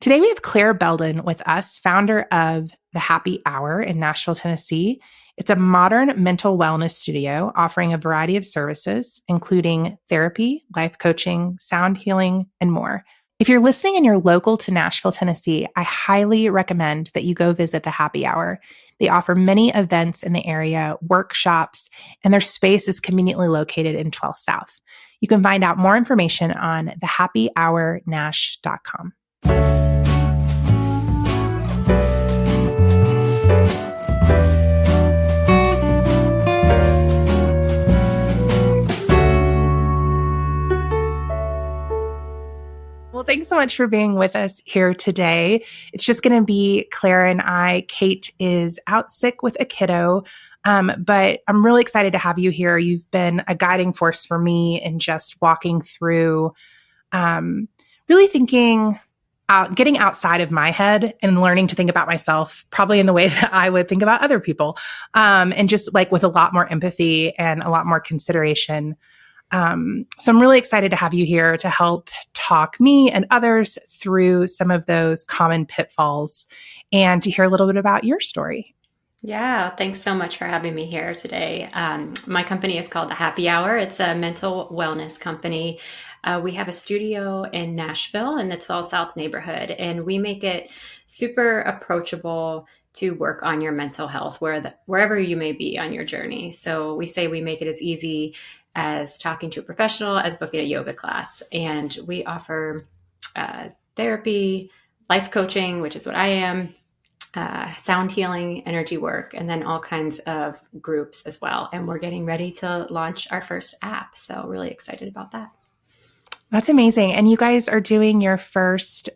Today we have Clara Belden with us, founder of the Happy Hour in Nashville, Tennessee. It's a modern mental wellness studio offering a variety of services, including therapy, life coaching, sound healing, and more. If you're listening and you're local to Nashville, Tennessee, I highly recommend that you go visit the Happy Hour. They offer many events in the area, workshops, and their space is conveniently located in 12th South. You can find out more information on thehappyhournash.com. Well, thanks so much for being with us here today. It's just going to be Clara and I. Kate is out sick with a kiddo, but I'm really excited to have you here. You've been a guiding force for me in just walking through, really thinking out, getting outside of my head and learning to think about myself, probably in the way that I would think about other people, and just like with a lot more empathy and a lot more consideration. So I'm really excited to have you here to help talk me and others through some of those common pitfalls and to hear a little bit about your story. Yeah, thanks so much for having me here today. My company is called The Happy Hour. It's a mental wellness company. We have a studio in Nashville in the 12 South neighborhood, and we make it super approachable to work on your mental health wherever you may be on your journey. So we say we make it as easy as talking to a professional as booking a yoga class. And we offer therapy, life coaching, which is what I am, sound healing, energy work, and then all kinds of groups as well. And we're getting ready to launch our first app. So really excited about that. That's amazing. And you guys are doing your first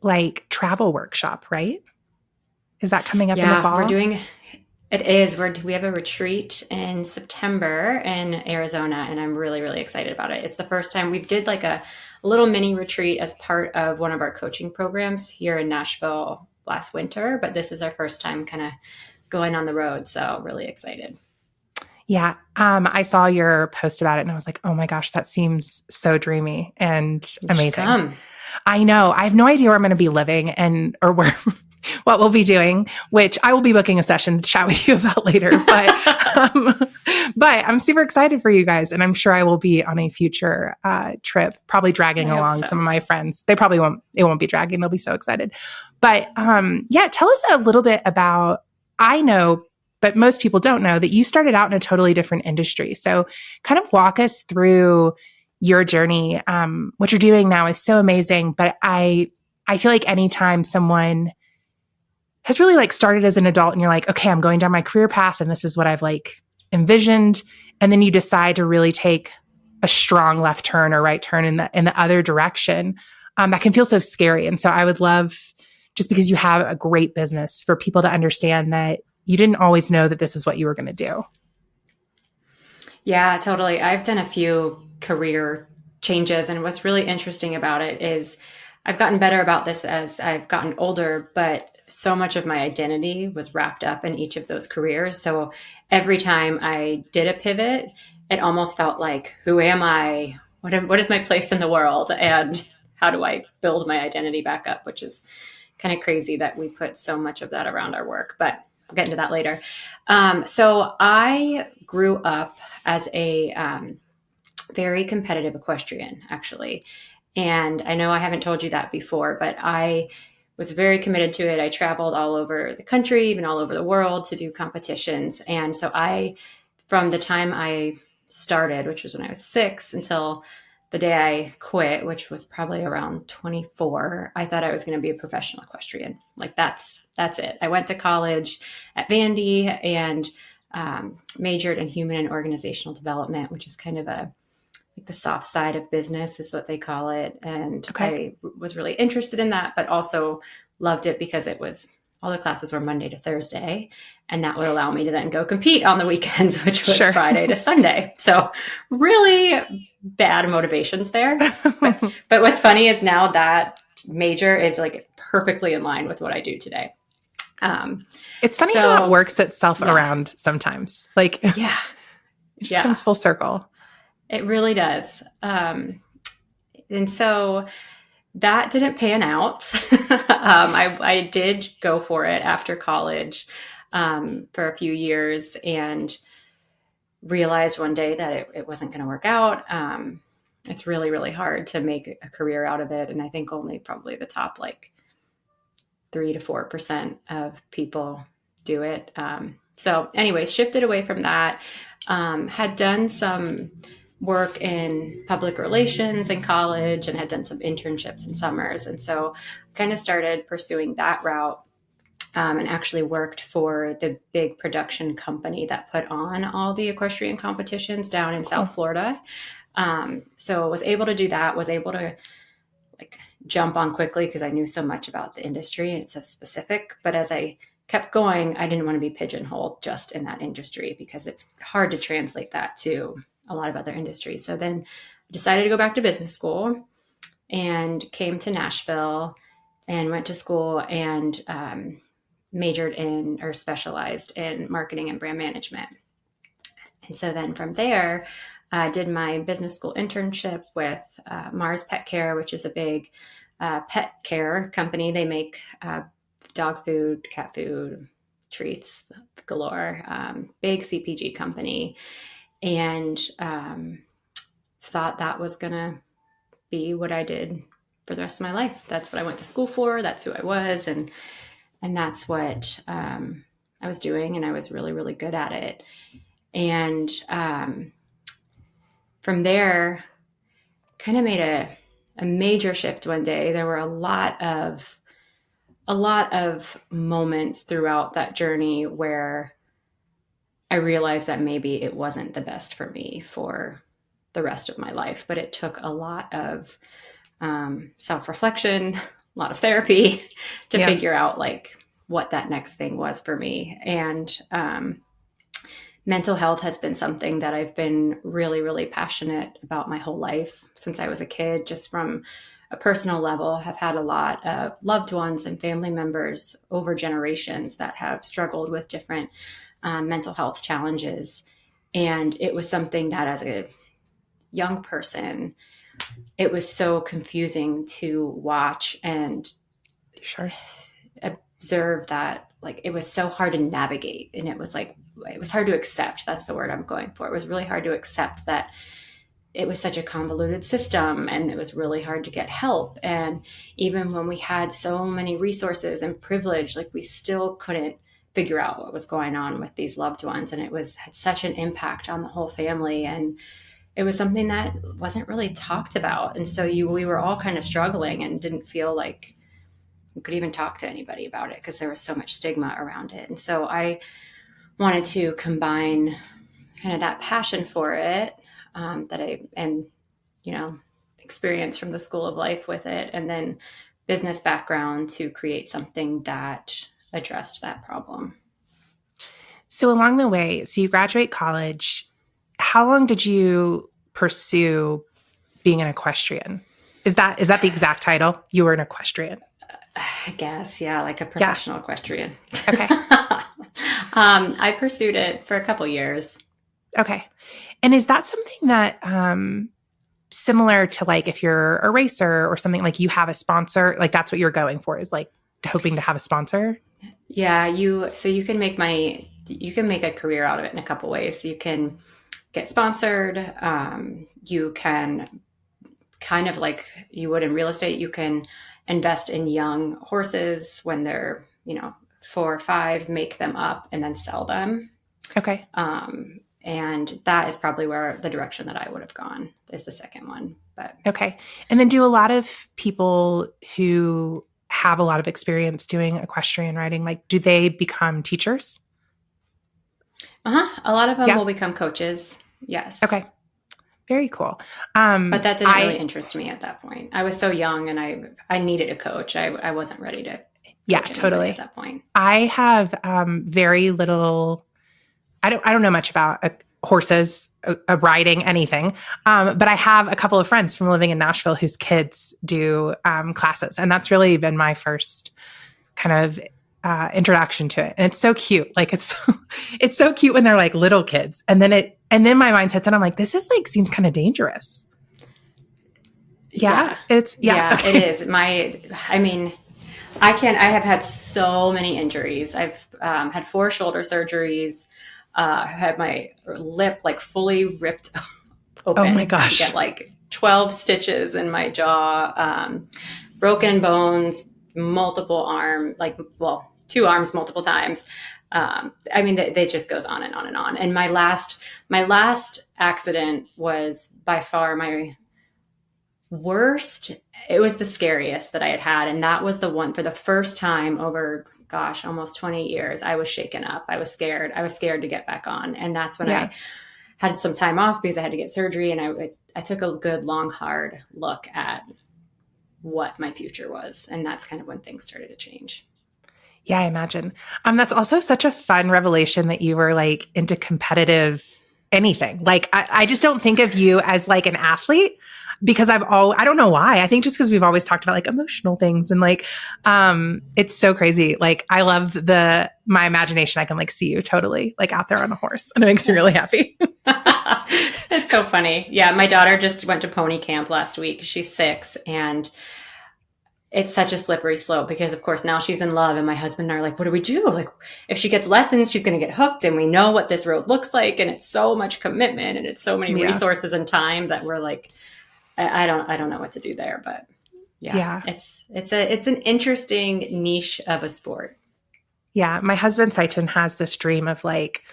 travel workshop, right? Is that coming up in the fall? It is. We have a retreat in September in Arizona, and I'm really, really excited about it. It's the first time we did like a little mini retreat as part of one of our coaching programs here in Nashville last winter, but this is our first time kind of going on the road. So really excited. Yeah. I saw your post about it and I was like, oh my gosh, that seems so dreamy and amazing. I know. I have no idea where I'm going to be living or where what we'll be doing, which I will be booking a session to chat with you about later. But I'm super excited for you guys. And I'm sure I will be on a future trip, probably dragging along some of my friends. It won't be dragging. They'll be so excited. But tell us a little bit about, I know, but most people don't know that you started out in a totally different industry. So kind of walk us through your journey. What you're doing now is so amazing. But I feel like anytime someone has really started as an adult and you're like, okay, I'm going down my career path and this is what I've envisioned. And then you decide to really take a strong left turn or right turn in the other direction. That can feel so scary. And so I would love, just because you have a great business, for people to understand that you didn't always know that this is what you were going to do. Yeah, totally. I've done a few career changes. And what's really interesting about it is I've gotten better about this as I've gotten older, but so much of my identity was wrapped up in each of those careers. So every time I did a pivot, it almost felt like, who am I? What is my place in the world? And how do I build my identity back up? Which is kind of crazy that we put so much of that around our work, but we'll get into that later. So I grew up as a very competitive equestrian, actually. And I know I haven't told you that before, but I was very committed to it. I traveled all over the country, even all over the world, to do competitions. And so from the time I started, which was when I was 6, until the day I quit, which was probably around 24, I thought I was going to be a professional equestrian. That's it. I went to college at Vandy and majored in human and organizational development, which is kind of the soft side of business is what they call it. And I was really interested in that, but also loved it because all the classes were Monday to Thursday. And that would allow me to then go compete on the weekends, which was Friday to Sunday. So really bad motivations there. But what's funny is now that major is perfectly in line with what I do today. It's funny how it works itself around sometimes. It just comes full circle. It really does. And so That didn't pan out. I did go for it after college for a few years and realized one day that it wasn't going to work out. It's really, really hard to make a career out of it. And I think only probably the top like 3 to 4% of people do it. So anyways, shifted away from that. Had done some work in public relations in college and had done some internships in summers. And so kind of started pursuing that route and actually worked for the big production company that put on all the equestrian competitions down in South Florida. So was able to do that, was able to like jump on quickly because I knew so much about the industry and it's so specific. But as I kept going, I didn't want to be pigeonholed just in that industry because it's hard to translate that to a lot of other industries. So then I decided to go back to business school and came to Nashville and went to school and majored in or specialized in marketing and brand management. And so then from there, I did my business school internship with Mars Pet Care, which is a big pet care company. They make dog food, cat food, treats galore, big CPG company. And thought that was going to be what I did for the rest of my life. That's what I went to school for. That's who I was. And that's what I was doing. And I was really, really good at it. And from there, kind of made a major shift one day. There were a lot of moments throughout that journey where I realized that maybe it wasn't the best for me for the rest of my life, but it took a lot of self-reflection, a lot of therapy to figure out like what that next thing was for me. And mental health has been something that I've been really, really passionate about my whole life since I was a kid. Just from a personal level, have had a lot of loved ones and family members over generations that have struggled with different mental health challenges. And it was something that as a young person, it was so confusing to watch and observe that like it was so hard to navigate. And it was hard to accept. That's the word I'm going for. It was really hard to accept that it was such a convoluted system and it was really hard to get help. And even when we had so many resources and privilege, like we still couldn't figure out what was going on with these loved ones. And it had such an impact on the whole family. And it was something that wasn't really talked about. And so we were all kind of struggling and didn't feel like we could even talk to anybody about it because there was so much stigma around it. And so I wanted to combine kind of that passion for it experience from the school of life with it, and then business background to create something that addressed that problem. So along the way, so you graduate college, how long did you pursue being an equestrian? Is that the exact title? You were an equestrian? I guess, yeah, like a professional equestrian. Okay. I pursued it for a couple years. Okay. And is that something that similar to like if you're a racer or something, like you have a sponsor, like that's what you're going for, is like hoping to have a sponsor? Yeah, you can make money. You can make a career out of it in a couple ways. So you can get sponsored. You can kind of like you would in real estate, you can invest in young horses when they're, 4 or 5, make them up and then sell them. Okay. And that is probably where the direction that I would have gone is the second one. But okay. And then do a lot of people who have a lot of experience doing equestrian riding, like do they become teachers? A lot of them will become coaches. Yes. Okay. Very cool. But that didn't really interest me at that point. I was so young and I needed a coach. I wasn't ready to coach totally at that point. I have very little, I don't know much about horses, riding, anything. But I have a couple of friends from living in Nashville whose kids do classes. And that's really been my first kind of introduction to it. And it's so cute. Like it's so cute when they're like little kids. And then my mind sets in, I'm like, this is like, seems kind of dangerous. Yeah. It's, yeah, okay. it is. I mean, I have had so many injuries. I've had 4 shoulder surgeries. Had my lip like fully ripped Oh my open. Had to gosh. get like 12 stitches in my jaw. Broken bones, multiple like, well, 2 arms multiple times. I mean, they just goes on and on and on. And my last accident was by far my worst. It was the scariest that I had. And that was the one for the first time over, gosh, almost 20 years. I was shaken up. I was scared. I was scared to get back on. And that's when I had some time off because I had to get surgery. And I took a good, long, hard look at what my future was. And that's kind of when things started to change. Yeah, I imagine. That's also such a fun revelation that you were like into competitive anything. Like, I just don't think of you as like an athlete because I don't know why. I think just because we've always talked about like emotional things and like, it's so crazy. Like, I love my imagination. I can like see you totally like out there on a horse and it makes me really happy. It's so funny. Yeah. My daughter just went to pony camp last week. She's 6 and it's such a slippery slope because of course now she's in love and my husband and I are like, what do we do? Like if she gets lessons, she's going to get hooked and we know what this road looks like. And it's so much commitment and it's so many resources and time that we're like, I don't know what to do there, but yeah. It's an interesting niche of a sport. Yeah. My husband Saichen has this dream of like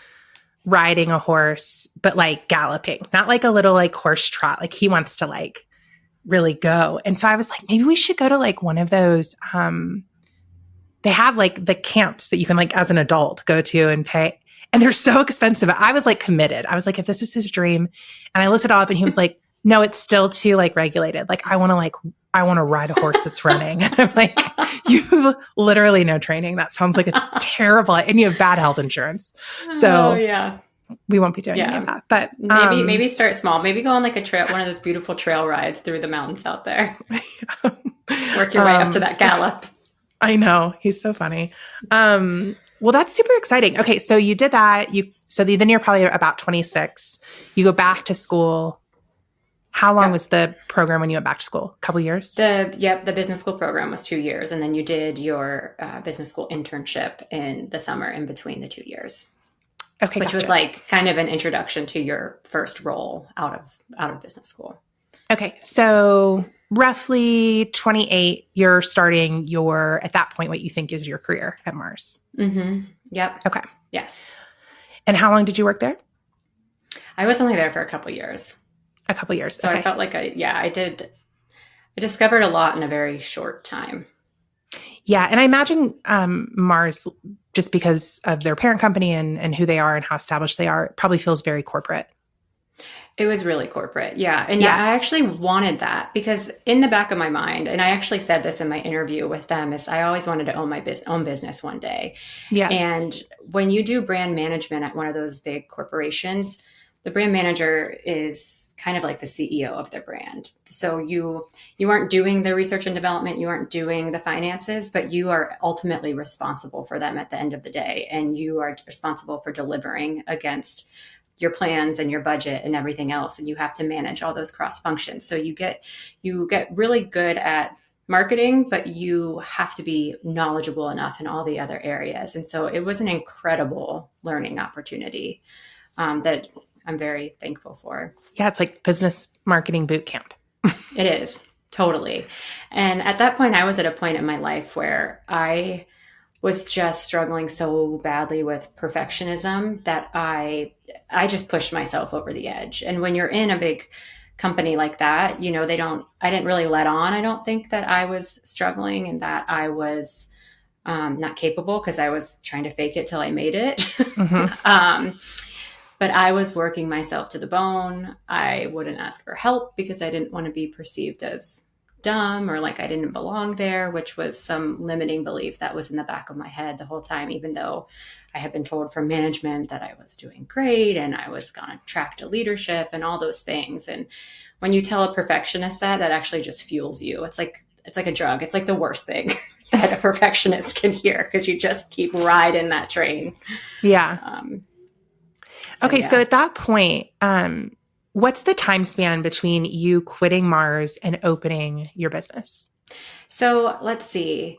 riding a horse, but like galloping, not like a little like horse trot. Like he wants to like really go. And so I was like, maybe we should go to like one of those, they have like the camps that you can like as an adult go to and pay. And they're so expensive. I was like committed. I was like, if this is his dream. And I looked it all up and he was like, no, it's still too like regulated. Like I want to ride a horse that's running. And I'm like, you have literally no training. That sounds like a terrible, and you have bad health insurance. So yeah. We won't be doing any of that, but maybe start small. Maybe go on like a trail, one of those beautiful trail rides through the mountains out there. Work your way up to that gallop. I know. He's so funny. Well, that's super exciting. Okay. So you did that. Then you're probably about 26. You go back to school. How long was the program when you went back to school? A couple years? The business school program was 2 years. And then you did your business school internship in the summer in between the 2 years. Okay, which was like kind of an introduction to your first role out of business school. Okay, so roughly 28, you're starting at that point, what you think is your career at Mars. Mm-hmm. Yep. Okay. Yes. And how long did you work there? I was only there for a couple years. A couple years. So okay. I felt like I discovered a lot in a very short time. Yeah. And I imagine Mars, just because of their parent company and who they are and how established they are, probably feels very corporate. It was really corporate. Yeah. And I actually wanted that because in the back of my mind, and I actually said this in my interview with them, is I always wanted to own my own business one day. Yeah. And when you do brand management at one of those big corporations, the brand manager is kind of like the CEO of their brand. So you aren't doing the research and development, you aren't doing the finances, but you are ultimately responsible for them at the end of the day. And you are responsible for delivering against your plans and your budget and everything else. And you have to manage all those cross functions. So you get really good at marketing, but you have to be knowledgeable enough in all the other areas. And so it was an incredible learning opportunity that I'm very thankful for. Yeah, it's like business marketing boot camp. It is, totally. And at that point, I was at a point in my life where I was just struggling so badly with perfectionism that I just pushed myself over the edge. And when you're in a big company like that, I didn't really let on, I don't think, that I was struggling and that I was not capable, because I was trying to fake it till I made it. Mm-hmm. But I was working myself to the bone. I wouldn't ask for help because I didn't want to be perceived as dumb or like I didn't belong there, which was some limiting belief that was in the back of my head the whole time, even though I had been told from management that I was doing great and I was going to track to leadership and all those things. And when you tell a perfectionist that actually just fuels you. It's like a drug. It's like the worst thing that a perfectionist can hear, because you just keep riding that train. Yeah. So at that point, What's the time span between you quitting Mars and opening your business? So let's see.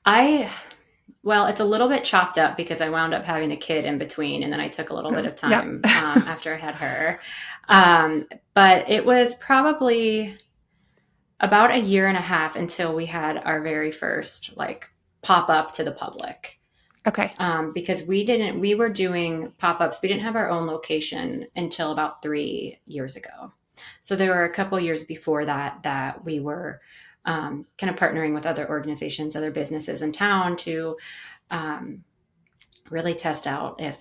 Well, it's a little bit chopped up because I wound up having a kid in between, and then I took a little bit of Yep. time after I had her. But it was probably about a year and a half until we had our very first like pop up to the public. Okay. Because we were doing pop ups. We didn't have our own location until about 3 years ago. So there were a couple years before that we were kind of partnering with other organizations, other businesses in town to really test out if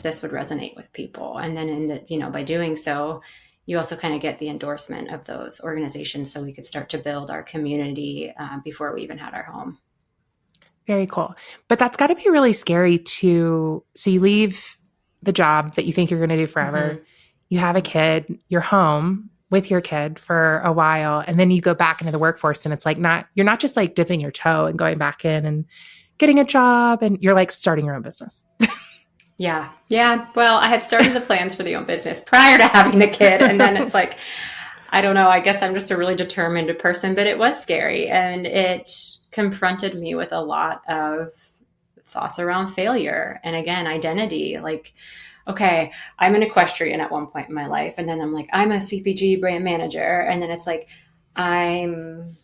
this would resonate with people. And then by doing so, you also kind of get the endorsement of those organizations so we could start to build our community before we even had our home. Very cool. But that's got to be really scary so you leave the job that you think you're going to do forever. Mm-hmm. You have a kid, you're home with your kid for a while, and then you go back into the workforce, and it's like you're not just like dipping your toe and going back in and getting a job, and you're like starting your own business. Yeah. Well, I had started the plans for the own business prior to having the kid. And then it's like, I don't know, I guess I'm just a really determined person, but it was scary. And it confronted me with a lot of thoughts around failure. And again, identity, like, okay, I'm an equestrian at one point in my life. And then I'm like, I'm a CPG brand manager. And then it's like, I'm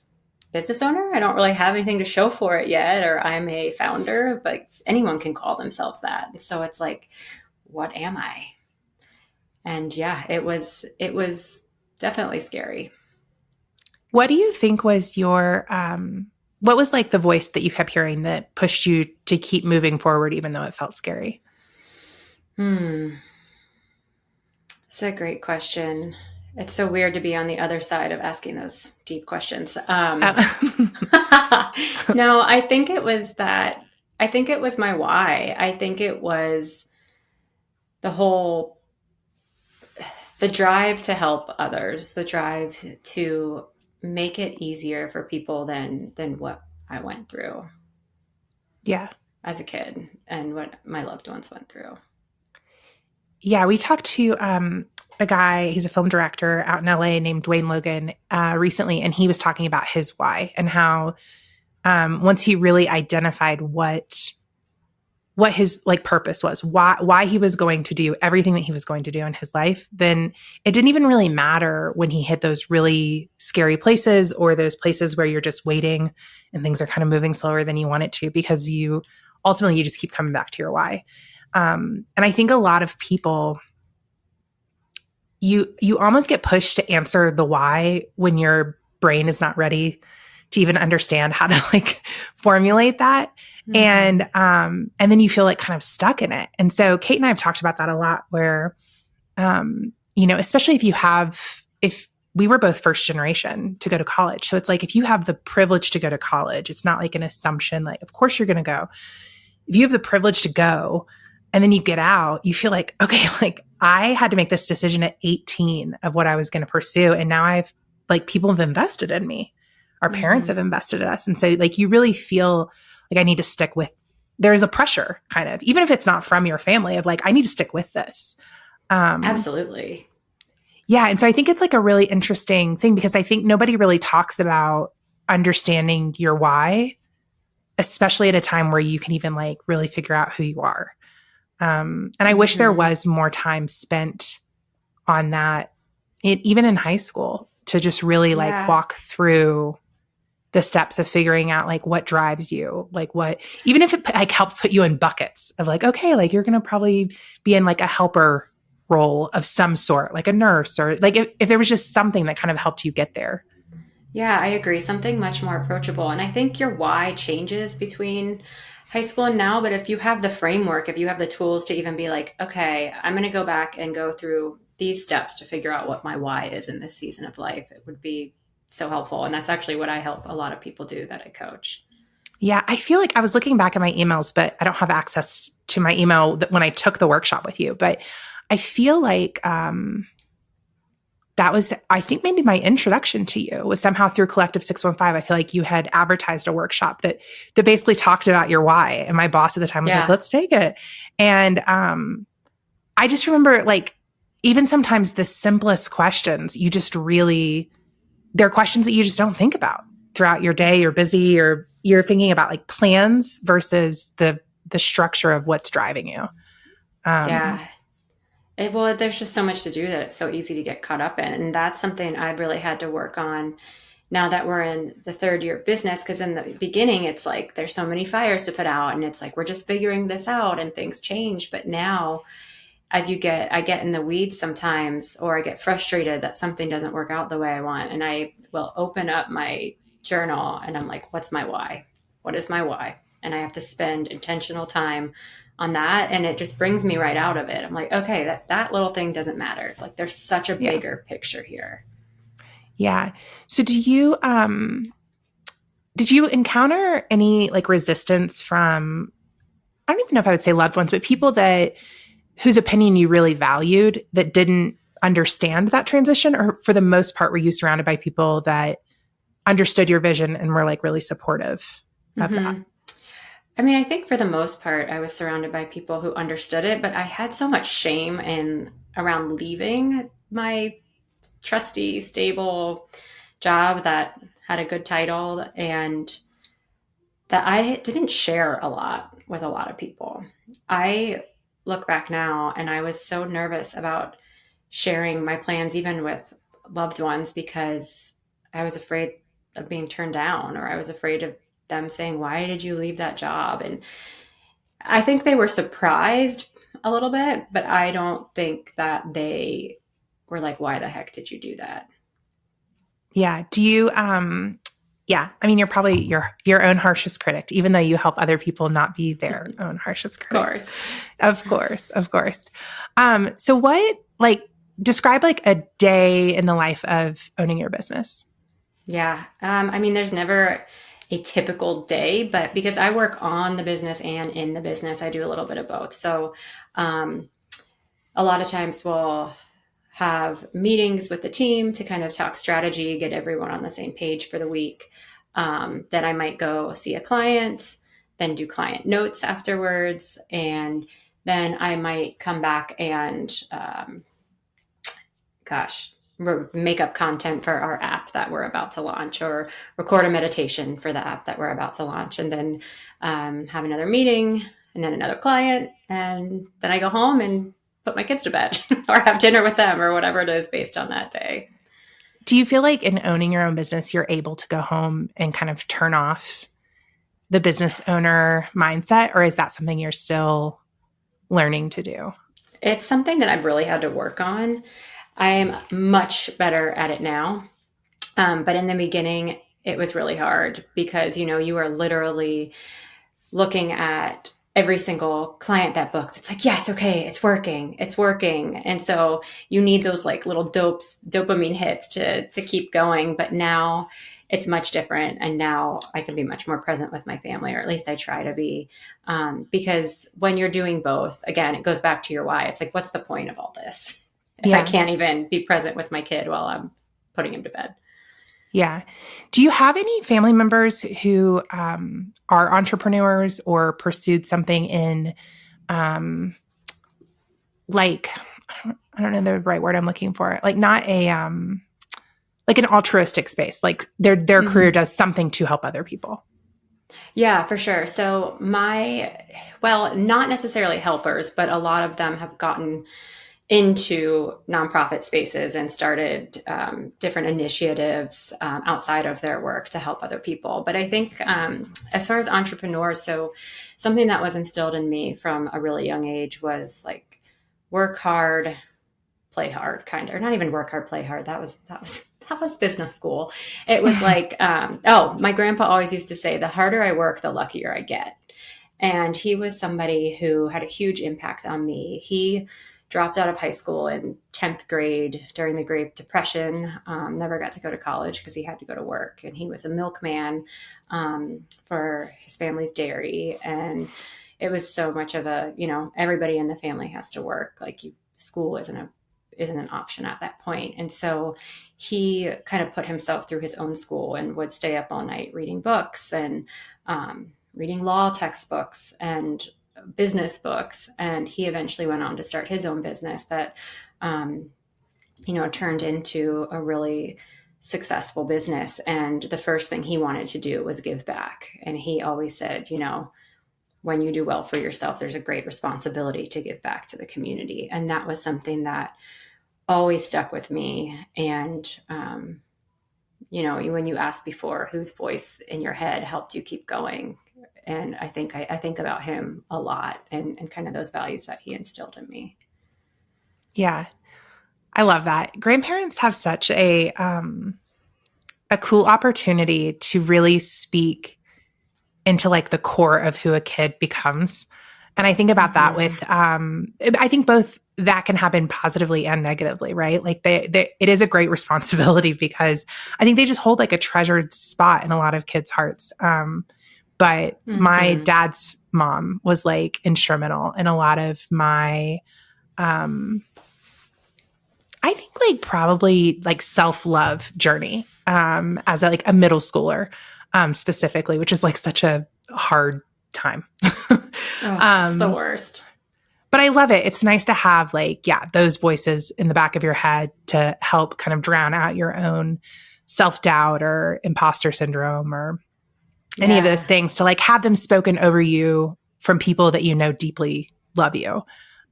business owner. I don't really have anything to show for it yet, or I'm a founder, but anyone can call themselves that. And so it's like, what am I? And yeah, it was definitely scary. What do you think was your, what was like the voice that you kept hearing that pushed you to keep moving forward, even though it felt scary? It's a great question. It's so weird to be on the other side of asking those deep questions. No, I think it was my why. I think it was the drive to help others, the drive to make it easier for people than what I went through. Yeah. As a kid and what my loved ones went through. Yeah. We talked to, a guy, he's a film director out in LA named Logan recently, and he was talking about his why and how once he really identified what his like purpose was, why he was going to do everything that he was going to do in his life, then it didn't even really matter when he hit those really scary places or those places where you're just waiting and things are kind of moving slower than you want it to, because you just keep coming back to your why. And I think a lot of people, you almost get pushed to answer the why when your brain is not ready to even understand how to like formulate that. Mm-hmm. And then you feel like kind of stuck in it. And so Kate and I have talked about that a lot where, especially if we were both first generation to go to college. So it's like, if you have the privilege to go to college, it's not like an assumption, like, of course you're going to go. If you have the privilege to go, and then you get out, you feel like, okay, like I had to make this decision at 18 of what I was going to pursue. And now people have invested in me. Our parents have invested in us. And so like, you really feel like I need to stick with, there's a pressure kind of, even if it's not from your family, of like, I need to stick with this. Absolutely. Yeah. And so I think it's like a really interesting thing, because I think nobody really talks about understanding your why, especially at a time where you can even like really figure out who you are. And I wish there was more time spent on that, even in high school, to just really like walk through the steps of figuring out like what drives you, like what, even if it like helped put you in buckets of like, okay, like you're going to probably be in like a helper role of some sort, like a nurse, or like if there was just something that kind of helped you get there. Yeah, I agree. Something much more approachable. And I think your why changes between high school and now, but if you have the framework, if you have the tools to even be like, okay, I'm going to go back and go through these steps to figure out what my why is in this season of life, it would be so helpful. And that's actually what I help a lot of people do that I coach. Yeah, I feel like I was looking back at my emails, but I don't have access to my email when I took the workshop with you. But I feel like that was, I think maybe my introduction to you was somehow through Collective 615. I feel like you had advertised a workshop that basically talked about your why. And my boss at the time was like, let's take it. And I just remember like, even sometimes the simplest questions, you just really, they're questions that you just don't think about throughout your day. You're busy, or you're thinking about like plans versus the structure of what's driving you. Yeah. Well, there's just so much to do that it's so easy to get caught up in. And that's something I've really had to work on now that we're in the third year of business. Because in the beginning, it's like there's so many fires to put out, and it's like we're just figuring this out and things change. But now, I get in the weeds sometimes, or I get frustrated that something doesn't work out the way I want. And I will open up my journal and I'm like, what's my why? What is my why? And I have to spend intentional time on that. And it just brings me right out of it. I'm like, okay, that little thing doesn't matter. Like there's such a bigger picture here. Yeah. So did you encounter any like resistance from, I don't even know if I would say loved ones, but people whose opinion you really valued that didn't understand that transition? Or for the most part, were you surrounded by people that understood your vision and were like really supportive of that? I mean, I think for the most part, I was surrounded by people who understood it, but I had so much shame in around leaving my trusty, stable job that had a good title, and that I didn't share a lot with a lot of people. I look back now and I was so nervous about sharing my plans, even with loved ones, because I was afraid of being turned down, or I was afraid of them saying, "Why did you leave that job?" And I think they were surprised a little bit, but I don't think that they were like, "Why the heck did you do that?" Yeah. Do you, yeah, I mean, you're probably your own harshest critic, even though you help other people not be their own harshest Of critic. course. Of course, of course. So what, like, describe like a day in the life of owning your business? Yeah. I mean, there's never a typical day, but because I work on the business and in the business, I do a little bit of both. So, um, a lot of times we'll have meetings with the team to kind of talk strategy, get everyone on the same page for the week. Then I might go see a client, then do client notes afterwards, and then I might come back and gosh, make up content for our app that we're about to launch, or record a meditation for the app that we're about to launch, and then have another meeting, and then another client, and then I go home and put my kids to bed or have dinner with them, or whatever it is based on that day. Do you feel like in owning your own business, you're able to go home and kind of turn off the business owner mindset, or is that something you're still learning to do? It's something that I've really had to work on. I am much better at it now. But in the beginning, it was really hard because, you are literally looking at every single client that books. It's like, yes, okay, it's working, it's working. And so you need those like little dopamine hits to keep going. But now it's much different. And now I can be much more present with my family, or at least I try to be. Because when you're doing both, again, it goes back to your why. It's like, what's the point of all this if I can't even be present with my kid while I'm putting him to bed? Yeah. Do you have any family members who are entrepreneurs or pursued something in, like, I don't know the right word I'm looking for, like not a, like an altruistic space, like their career does something to help other people? Yeah, for sure. So not necessarily helpers, but a lot of them have gotten into nonprofit spaces and started different initiatives outside of their work to help other people. But I think as far as entrepreneurs, so something that was instilled in me from a really young age was like work hard, play hard, kind of, or not even work hard, play hard. That was business school. It was like, my grandpa always used to say, the harder I work, the luckier I get. And he was somebody who had a huge impact on me. He dropped out of high school in 10th grade during the Great Depression, never got to go to college because he had to go to work. And he was a milkman for his family's dairy. And it was so much of everybody in the family has to work. Like school isn't an option at that point. And so he kind of put himself through his own school and would stay up all night reading books and reading law textbooks and business books. And he eventually went on to start his own business that turned into a really successful business. And the first thing he wanted to do was give back. And he always said, when you do well for yourself, there's a great responsibility to give back to the community. And that was something that always stuck with me. And, when you asked before whose voice in your head helped you keep going, and I think about him a lot, and kind of those values that he instilled in me. Yeah, I love that. Grandparents have such a cool opportunity to really speak into like the core of who a kid becomes. And I think about that with, I think both that can happen positively and negatively, right? Like it is a great responsibility because I think they just hold like a treasured spot in a lot of kids' hearts. But my dad's mom was like instrumental in a lot of my, I think like probably like self-love journey, as a middle schooler, specifically, which is like such a hard time. It's the worst. But I love it. It's nice to have those voices in the back of your head to help kind of drown out your own self-doubt or imposter syndrome or any of those things, to like have them spoken over you from people that deeply love you.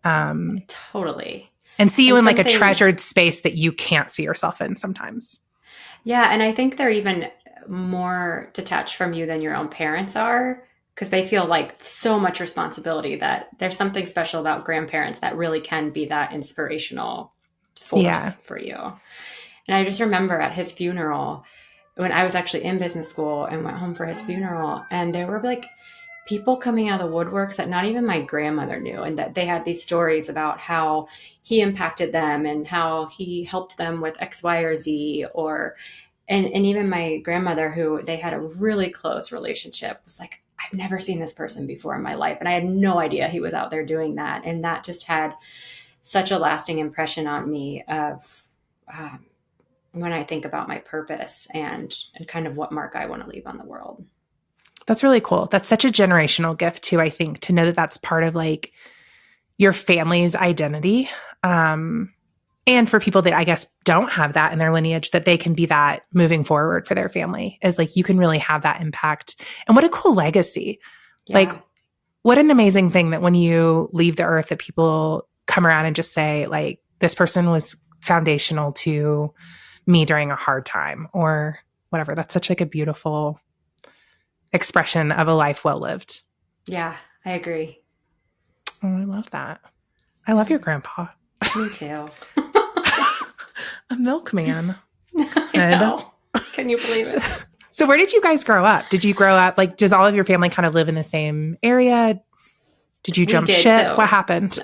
Totally. And see you in like a treasured space that you can't see yourself in sometimes. Yeah. And I think they're even more detached from you than your own parents are, because they feel like so much responsibility, that there's something special about grandparents that really can be that inspirational force for you. And I just remember at his funeral, when I was actually in business school and went home for his funeral, and there were like people coming out of the woodworks that not even my grandmother knew, and that they had these stories about how he impacted them and how he helped them with X, Y, or Z, and even my grandmother, who they had a really close relationship, was like, I've never seen this person before in my life. And I had no idea he was out there doing that. And that just had such a lasting impression on me of when I think about my purpose and kind of what mark I want to leave on the world. That's really cool. That's such a generational gift too, I think, to know that that's part of like your family's identity. And for people that I guess don't have that in their lineage, that they can be that moving forward for their family, is like you can really have that impact. And what a cool legacy. Yeah. Like what an amazing thing that when you leave the earth that people come around and just say like, this person was foundational to me during a hard time or whatever. That's such like a beautiful expression of a life well lived. Yeah, I agree. Oh, I love that. I love your grandpa. Me too. A milkman. I know. Can you believe it? So where did you guys grow up? Did you grow up, like, does all of your family kind of live in the same area? Did you jump ship? What happened?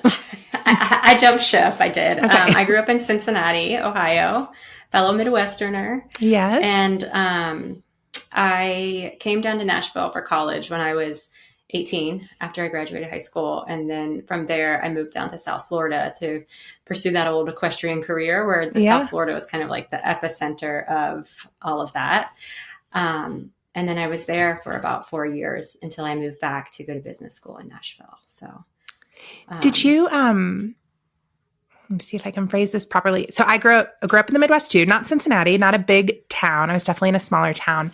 I jumped ship. I did. Okay. I grew up in Cincinnati, Ohio, fellow Midwesterner. Yes. And I came down to Nashville for college when I was 18 after I graduated high school. And then from there, I moved down to South Florida to pursue that old equestrian career, where South Florida was kind of like the epicenter of all of that. And then I was there for about 4 years until I moved back to go to business school in Nashville. So did you, let me see if I can phrase this properly. So I grew up in the Midwest too, not Cincinnati, not a big town. I was definitely in a smaller town.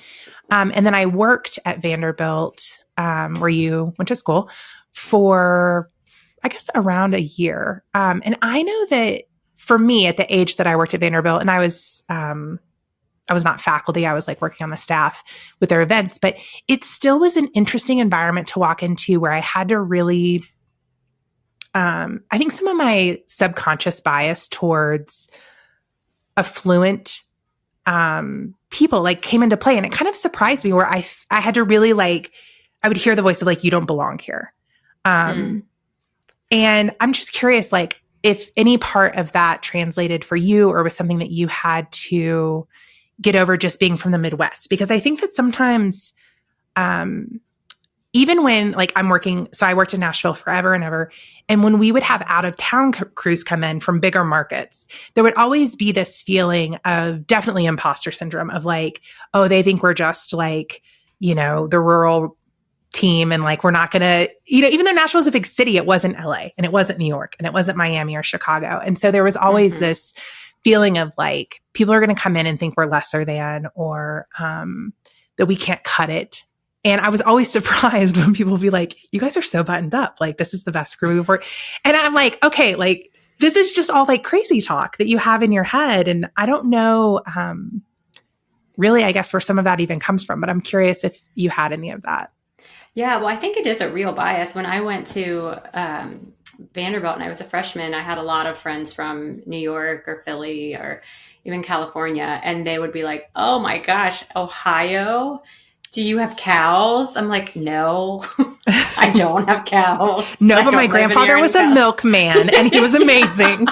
And then I worked at Vanderbilt, where you went to school, for, I guess, around a year. And I know that for me at the age that I worked at Vanderbilt, and I was not faculty, I was like working on the staff with their events, but it still was an interesting environment to walk into, where I had to really, I think some of my subconscious bias towards affluent people like came into play, and it kind of surprised me, where I had to really like, I would hear the voice of like, you don't belong here. And I'm just curious, like if any part of that translated for you, or was something that you had to get over just being from the Midwest, because I think that sometimes, even when like I'm working, so I worked in Nashville forever and ever. And when we would have out of town crews come in from bigger markets, there would always be this feeling of definitely imposter syndrome of like, oh, they think we're just like, the rural team. And like, we're not going to, you know, even though Nashville's a big city, it wasn't LA and it wasn't New York and it wasn't Miami or Chicago. And so there was always this feeling of like, people are going to come in and think we're lesser than, or that we can't cut it. And I was always surprised when people would be like, you guys are so buttoned up. Like, this is the best crew we've worked. And I'm like, okay, like, this is just all like crazy talk that you have in your head. And I don't know, really, I guess, where some of that even comes from, but I'm curious if you had any of that. Yeah, well, I think it is a real bias. When I went to Vanderbilt and I was a freshman, I had a lot of friends from New York or Philly or even California, and they would be like, oh my gosh, Ohio? Do you have cows? I'm like, no, I don't have cows. No, but my grandfather was a milkman and he was amazing.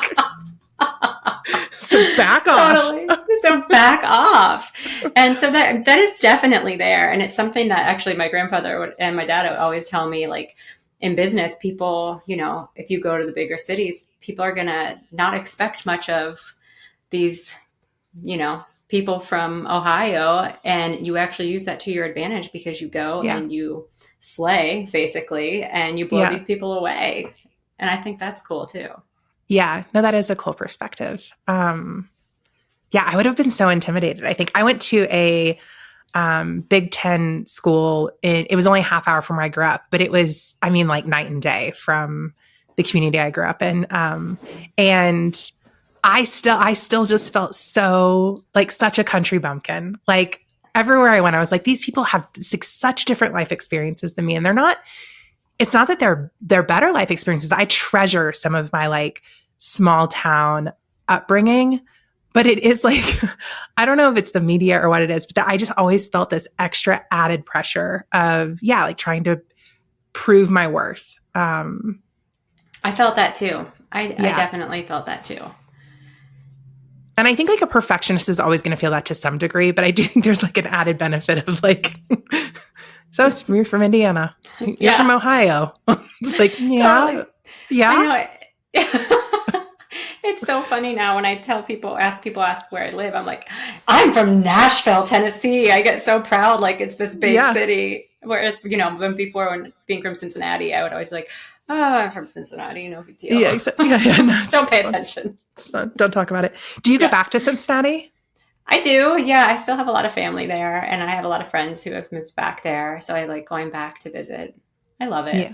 So back off. Totally. So back off. And so that is definitely there. And it's something that actually my grandfather and my dad would always tell me, like, in business, people, you know, if you go to the bigger cities, people are going to not expect much of these, you know, people from Ohio, and you actually use that to your advantage because you go and you slay basically, and you blow these people away. And I think that's cool too. Yeah, no, that is a cool perspective. Yeah, I would have been so intimidated. I think I went to a Big Ten school. It was only a half hour from where I grew up, but it was, I mean, like night and day from the community I grew up in. And I still just felt so like such a country bumpkin. Like everywhere I went, I was like, these people have such different life experiences than me. And it's not that they're better life experiences. I treasure some of my like small town upbringing, but it is like, I don't know if it's the media or what it is, but I just always felt this extra added pressure of, like trying to prove my worth. I felt that too. I definitely felt that too. And I think like a perfectionist is always going to feel that to some degree, but I do think there's like an added benefit of like, so you're from Indiana, you're from Ohio. It's like, totally. I know. It's so funny now when I ask people where I live. I'm like, I'm from Nashville, Tennessee. I get so proud. Like it's this big city. Whereas, you know, when being from Cincinnati, I would always be like, oh, I'm from Cincinnati. No big deal. Yeah, exactly. No, don't pay attention. Don't talk about it. Do you go back to Cincinnati? I do. Yeah. I still have a lot of family there, and I have a lot of friends who have moved back there. So I like going back to visit. I love it. Yeah.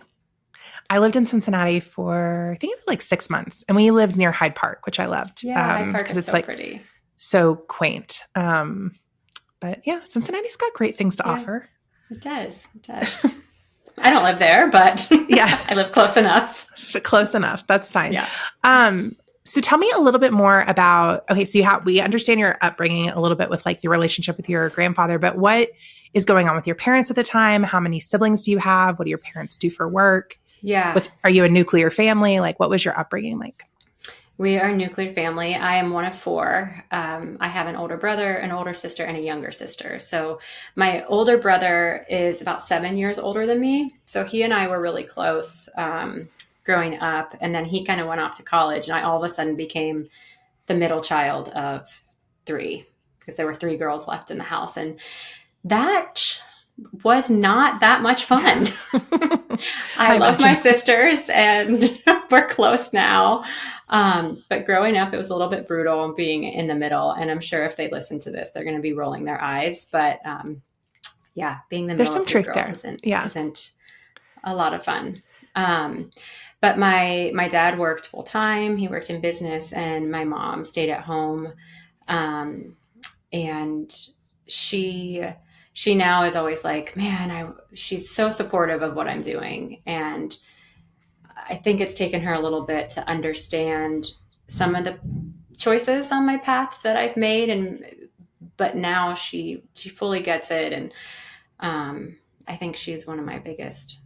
I lived in Cincinnati for, I think it was like 6 months, and we lived near Hyde Park, which I loved. Yeah, Hyde Park is so like pretty. So quaint. But yeah, Cincinnati's got great things to offer. It does. I don't live there, but I live close enough. Close enough. That's fine. Yeah. So tell me a little bit more about, so we understand your upbringing a little bit with like your relationship with your grandfather, but what is going on with your parents at the time? How many siblings do you have? What do your parents do for work? Yeah. Are you a nuclear family? Like, what was your upbringing like? We are a nuclear family. I am one of four. I have an older brother, an older sister, and a younger sister. So my older brother is about 7 years older than me. So he and I were really close growing up. And then he kind of went off to college, and I all of a sudden became the middle child of three because there were three girls left in the house. And that was not that much fun. I love my sisters, and we're close now. But growing up, it was a little bit brutal being in the middle. And I'm sure if they listen to this, they're going to be rolling their eyes. But being the middle of three girls isn't a lot of fun. But my dad worked full time. He worked in business, and my mom stayed at home. And she now is always like, man, she's so supportive of what I'm doing. And I think it's taken her a little bit to understand some of the choices on my path that I've made. But now she fully gets it. And I think she's one of my biggest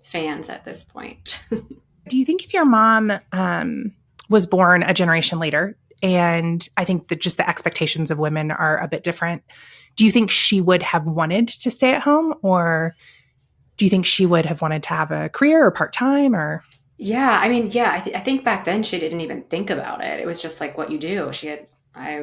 fans at this point. Do you think if your mom was born a generation later, and I think that just the expectations of women are a bit different, do you think she would have wanted to stay at home, or do you think she would have wanted to have a career or part-time or? Yeah. I mean, I think back then she didn't even think about it. It was just like what you do.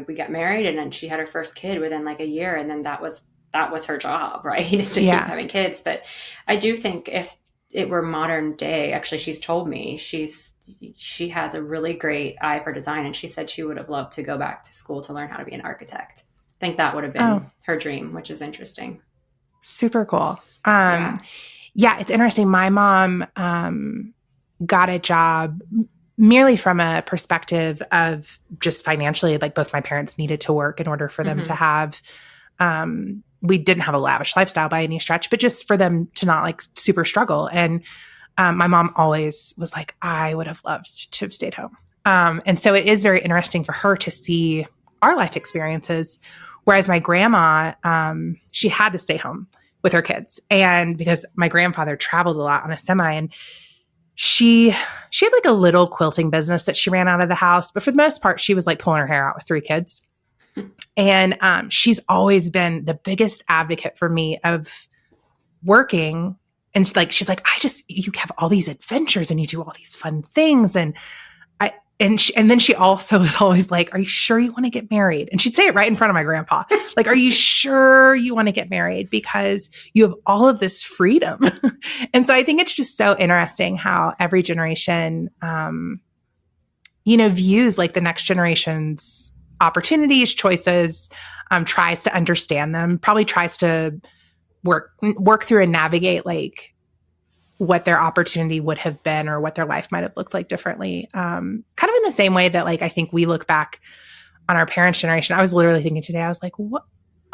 We got married, and then she had her first kid within like a year, and then that was that was her job, right? Is to keep Yeah. having kids. But I do think if it were modern day, actually, she's told me she has a really great eye for design. And she said she would have loved to go back to school to learn how to be an architect. I think that would have Oh, been her dream, which is interesting. super cool. Yeah. Yeah, it's interesting. My mom got a job merely from a perspective of just financially, like both my parents needed to work in order for them to have, we didn't have a lavish lifestyle by any stretch, but just for them to not like super struggle. And my mom always was like, I would have loved to have stayed home. And so it is very interesting for her to see our life experiences. Whereas my grandma, she had to stay home with her kids. And because my grandfather traveled a lot on a semi, and she had like a little quilting business that she ran out of the house. But for the most part, she was like pulling her hair out with 3 kids. And she's always been the biggest advocate for me of working. And she's like, you have all these adventures and you do all these fun things. And then she also was always like, are you sure you want to get married? And she'd say it right in front of my grandpa. Like, are you sure you want to get married? Because you have all of this freedom. And so I think it's just so interesting how every generation, views like the next generation's opportunities, choices, tries to understand them, probably tries to work through and navigate like what their opportunity would have been or what their life might have looked like differently. Kind of in the same way that like, I think we look back on our parents' generation. I was literally thinking today, I was like, what?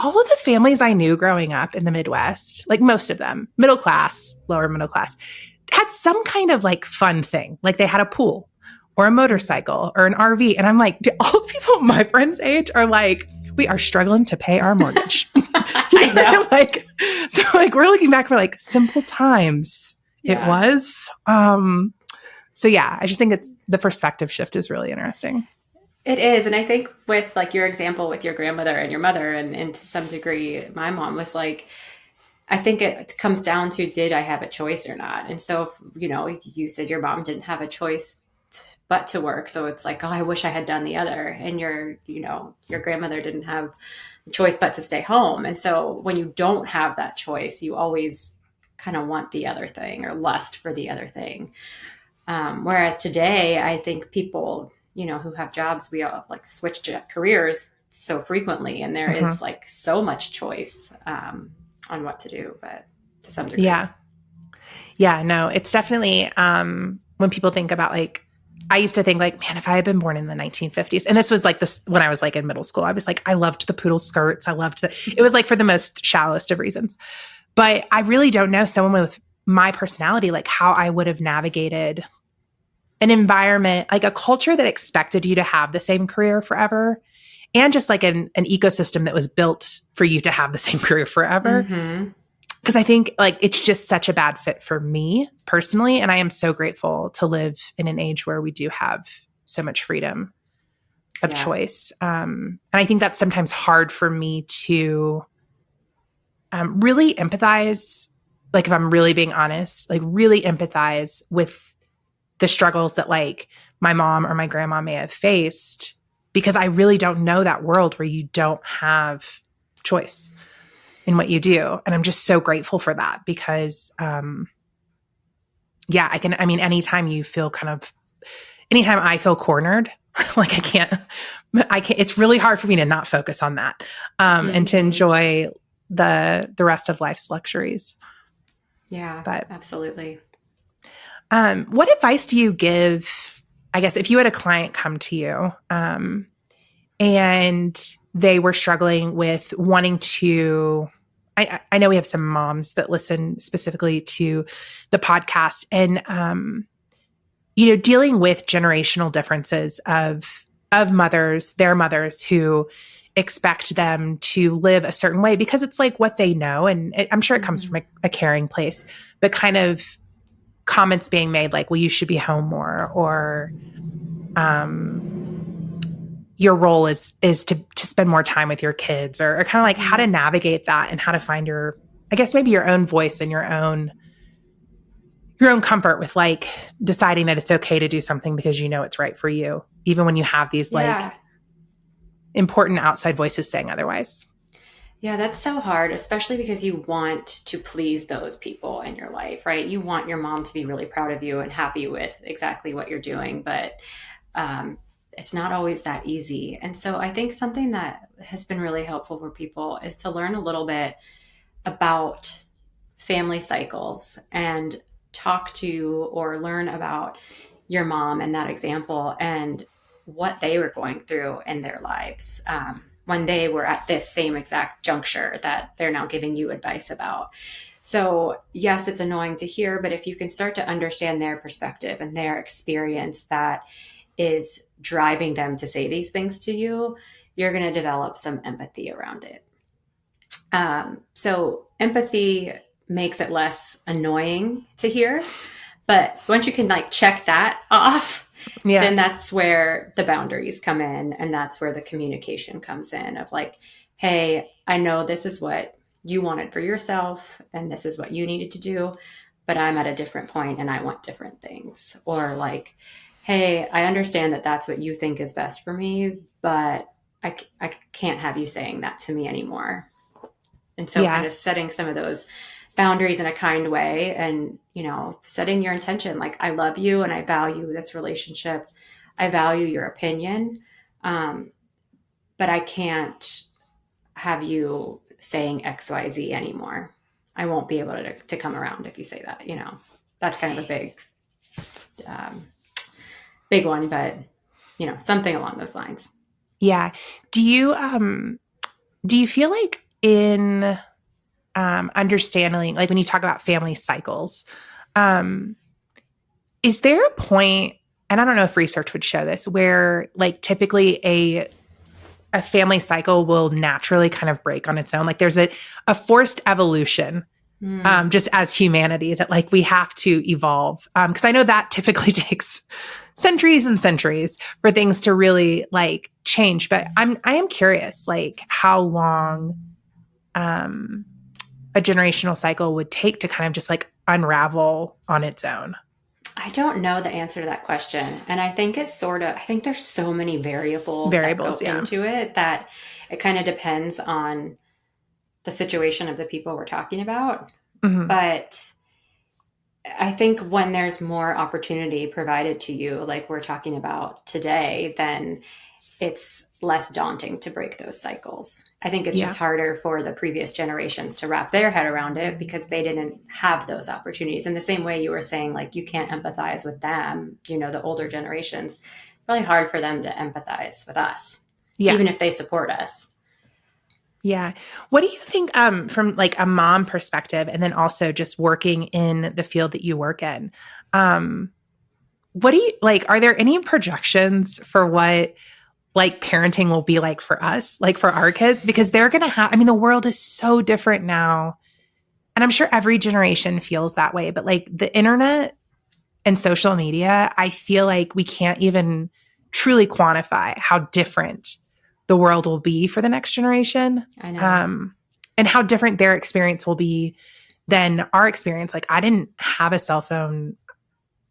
All of the families I knew growing up in the Midwest, like most of them, middle class, lower middle class, had some kind of like fun thing. Like they had a pool or a motorcycle or an RV. And I'm like, all the people my friends' age are like, we are struggling to pay our mortgage. I know. So we're looking back for like simple times. Yeah. It was. So yeah, I just think it's the perspective shift is really interesting. It is. And I think with like your example with your grandmother and your mother, and to some degree, my mom was like, I think it comes down to, did I have a choice or not? And so, you said your mom didn't have a choice but to work. So it's like, oh, I wish I had done the other. And your grandmother didn't have a choice but to stay home. And so when you don't have that choice, you always kind of want the other thing or lust for the other thing. Whereas today, I think people, who have jobs, we all like switch careers so frequently, and there is like so much choice on what to do, but to some degree. Yeah, no, it's definitely, when people think about like, I used to think like, man, if I had been born in the 1950s, and this was like this, when I was like in middle school, I was like, I loved the poodle skirts. It was like for the most shallowest of reasons. But I really don't know someone with my personality, like how I would have navigated an environment, like a culture that expected you to have the same career forever, and just like an ecosystem that was built for you to have the same career forever. Because I think like it's just such a bad fit for me personally. And I am so grateful to live in an age where we do have so much freedom of choice. And I think that's sometimes hard for me to really empathize, like if I'm really being honest, like really empathize with the struggles that like my mom or my grandma may have faced, because I really don't know that world where you don't have choice in what you do. And I'm just so grateful for that because, anytime you feel anytime I feel cornered, like I can't, it's really hard for me to not focus on that and to enjoy the rest of life's luxuries. Yeah, but absolutely. What advice do you give, I guess, if you had a client come to you and they were struggling with wanting to, I know we have some moms that listen specifically to the podcast, and, dealing with generational differences of mothers, their mothers who expect them to live a certain way because it's like what they know. And I'm sure it comes from a caring place, but kind of comments being made like, well, you should be home more, or your role is to spend more time with your kids, or kind of like how to navigate that and how to find maybe your own voice and your own comfort with like deciding that it's okay to do something because it's right for you, even when you have these like important outside voices saying otherwise. Yeah, that's so hard, especially because you want to please those people in your life, right? You want your mom to be really proud of you and happy with exactly what you're doing, but um, it's not always that easy. And so I think something that has been really helpful for people is to learn a little bit about family cycles and talk to or learn about your mom and that example and what they were going through in their lives when they were at this same exact juncture that they're now giving you advice about. So, yes, it's annoying to hear, but if you can start to understand their perspective and their experience that is driving them to say these things to you, you're going to develop some empathy around it. So empathy makes it less annoying to hear. But once you can like check that off, Yeah. then that's where the boundaries come in. And that's where the communication comes in of like, hey, I know this is what you wanted for yourself and this is what you needed to do, but I'm at a different point and I want different things. Or like, hey, I understand that that's what you think is best for me, but I can't have you saying that to me anymore. And so kind Yeah. of setting some of those boundaries in a kind way and, you know, setting your intention, like, I love you and I value this relationship. I value your opinion. Um, but I can't have you saying XYZ anymore. I won't be able to come around if you say that, you know, that's kind of a um, big one, but you know, something along those lines. Yeah. Do you feel like in understanding, like when you talk about family cycles, um, is there a point, and I don't know if research would show this, where like typically a family cycle will naturally kind of break on its own? Like there's a forced evolution, just as humanity, that like we have to evolve. Because I know that typically takes centuries and centuries for things to really like change. But I am curious, like how long um, a generational cycle would take to kind of just like unravel on its own. I don't know the answer to that question. And I think it's I think there's so many variables that go Yeah. into it that it kind of depends on the situation of the people we're talking about. Mm-hmm. But I think when there's more opportunity provided to you, like we're talking about today, then it's less daunting to break those cycles. I think it's just harder for the previous generations to wrap their head around it because they didn't have those opportunities. In the same way you were saying, like, you can't empathize with them, you know, the older generations, it's really hard for them to empathize with us, even if they support us. Yeah. What do you think from like a mom perspective, and then also just working in the field that you work in? What do you like? Are there any projections for what like parenting will be like for us, like for our kids? Because they're going to have, I mean, the world is so different now. And I'm sure every generation feels that way, but like the internet and social media, I feel like we can't even truly quantify how different the world will be for the next generation. I know. And how different their experience will be than our experience. Like, I didn't have a cell phone.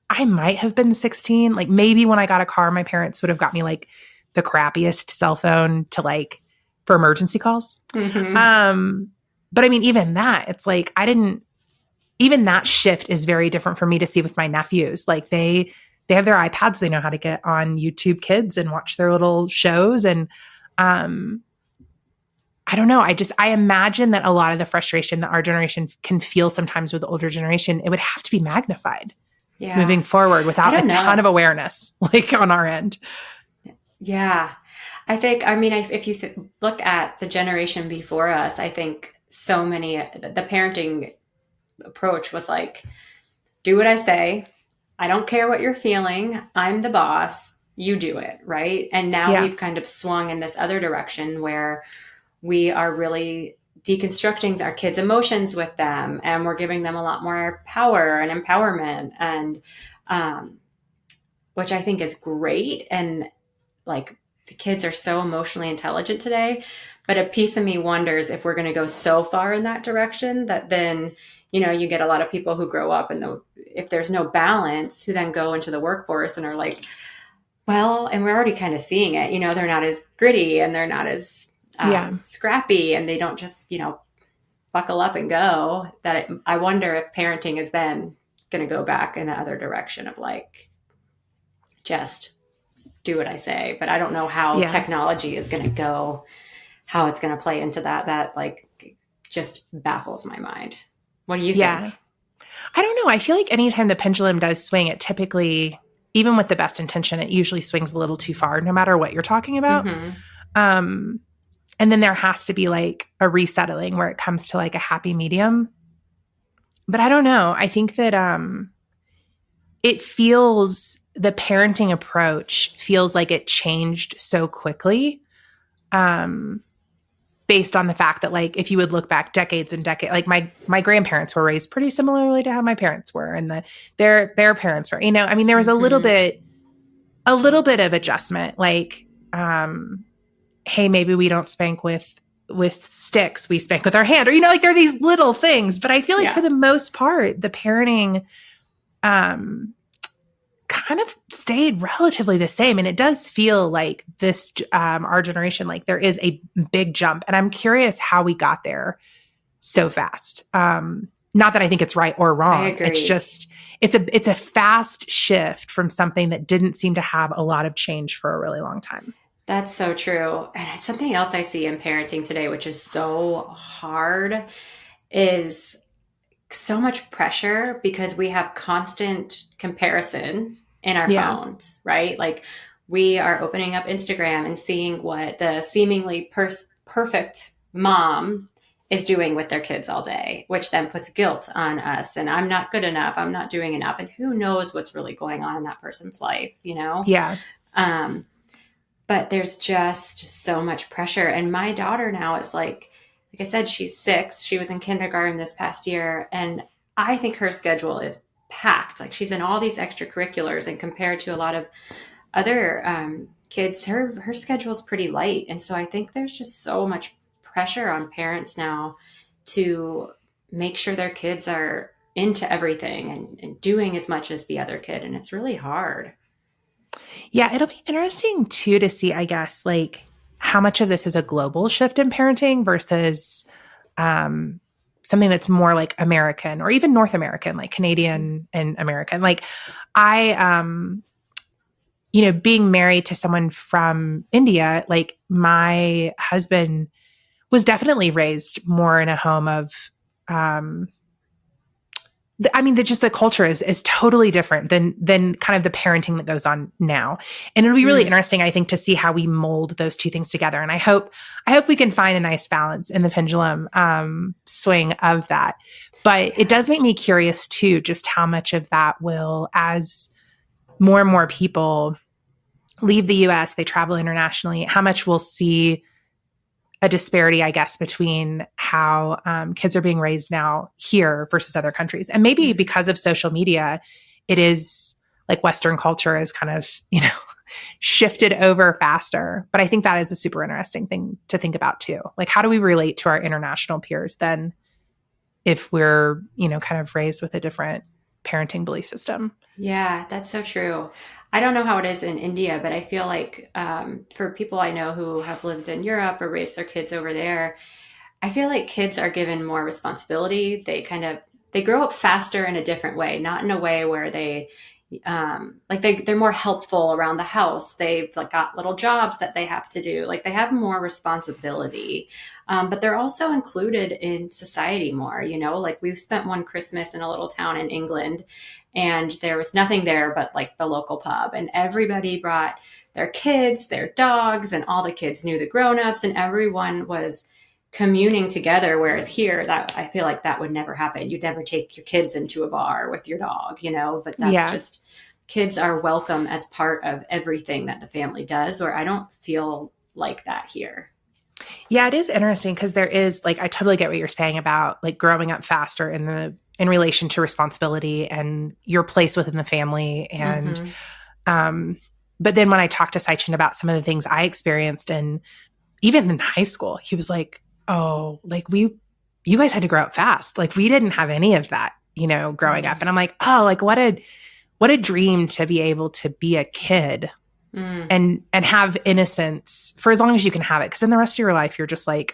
I might have been 16. Like, maybe when I got a car, my parents would have got me like the crappiest cell phone to like for emergency calls. Mm-hmm. But I mean, even that, it's like, even that shift is very different for me to see with my nephews. Like they have their iPads, they know how to get on YouTube Kids and watch their little shows. And I don't know. I imagine that a lot of the frustration that our generation can feel sometimes with the older generation, it would have to be magnified moving forward without a ton of awareness, like on our end. Yeah. I think, I mean, if you look at the generation before us, I think so many, the parenting approach was like, do what I say. I don't care what you're feeling. I'm the boss. You do it. Right. And now we've kind of swung in this other direction where we are really deconstructing our kids' emotions with them, and we're giving them a lot more power and empowerment, and which I think is great. And like, the kids are so emotionally intelligent today, but a piece of me wonders if we're going to go so far in that direction that then, you know, you get a lot of people who grow up and if there's no balance, who then go into the workforce and are like, well, and we're already kind of seeing it, you know, they're not as gritty and they're not as Yeah. scrappy and they don't just, buckle up and go, I wonder if parenting is then going to go back in the other direction of like, just do what I say. But I don't know how technology is going to go, how it's going to play into that. That like just baffles my mind. What do you think? I don't know. I feel like anytime the pendulum does swing, it typically, even with the best intention, it usually swings a little too far, no matter what you're talking about. And then there has to be like a resettling where it comes to like a happy medium. But I don't know. I think that it feels, the parenting approach feels like it changed so quickly. Based on the fact that like, if you would look back decades and decades, like my grandparents were raised pretty similarly to how my parents were, and their parents were, I mean, there was a little bit of adjustment, like, hey, maybe we don't spank with sticks, we spank with our hand, or, like there are these little things, but I feel like for the most part, the parenting, kind of stayed relatively the same. And it does feel like this, our generation, like there is a big jump. And I'm curious how we got there so fast. Not that I think it's right or wrong. It's just, it's a fast shift from something that didn't seem to have a lot of change for a really long time. That's so true. And something else I see in parenting today, which is so hard, is so much pressure because we have constant comparison in our phones, right? Like we are opening up Instagram and seeing what the seemingly perfect mom is doing with their kids all day, which then puts guilt on us. And I'm not good enough. I'm not doing enough. And who knows what's really going on in that person's life, Yeah. But there's just so much pressure. And my daughter now is like I said, she's 6. She was in kindergarten this past year. And I think her schedule is packed. Like she's in all these extracurriculars, and compared to a lot of other kids, her schedule is pretty light. And so I think there's just so much pressure on parents now to make sure their kids are into everything and doing as much as the other kid. And it's really hard. Yeah, it'll be interesting too to see, I guess, like how much of this is a global shift in parenting versus something that's more like American or even North American, like Canadian and American. Like I, being married to someone from India, like my husband was definitely raised more in a home of, just the culture is totally different than kind of the parenting that goes on now. And it'll be really interesting, I think, to see how we mold those two things together. And I hope we can find a nice balance in the pendulum swing of that. But it does make me curious too, just how much of that will, as more and more people leave the US, they travel internationally, how much we'll see a disparity, I guess, between how kids are being raised now here versus other countries. And maybe because of social media, it is like Western culture is kind of, shifted over faster. But I think that is a super interesting thing to think about too. Like, how do we relate to our international peers then if we're, kind of raised with a different parenting belief system? Yeah, that's so true. I don't know how it is in India, but I feel like for people I know who have lived in Europe or raised their kids over there, I feel like kids are given more responsibility. They grow up faster in a different way, not in a way where they're more helpful around the house. They've like got little jobs that they have to do. Like they have more responsibility, but they're also included in society more. Like we've spent one Christmas in a little town in England, and there was nothing there but like the local pub, and everybody brought their kids, their dogs, and all the kids knew the grown-ups, and everyone was communing together. Whereas here, that I feel like that would never happen. You'd never take your kids into a bar with your dog, but that's just, kids are welcome as part of everything that the family does, or I don't feel like that here. Yeah, it is interesting because there is like, I totally get what you're saying about like growing up faster in relation to responsibility and your place within the family. And, but then when I talked to Saichin about some of the things I experienced, and even in high school, he was like, oh, like you guys had to grow up fast. Like we didn't have any of that, growing up. And I'm like, oh, like what a dream to be able to be a kid and have innocence for as long as you can have it. Because in the rest of your life, you're just like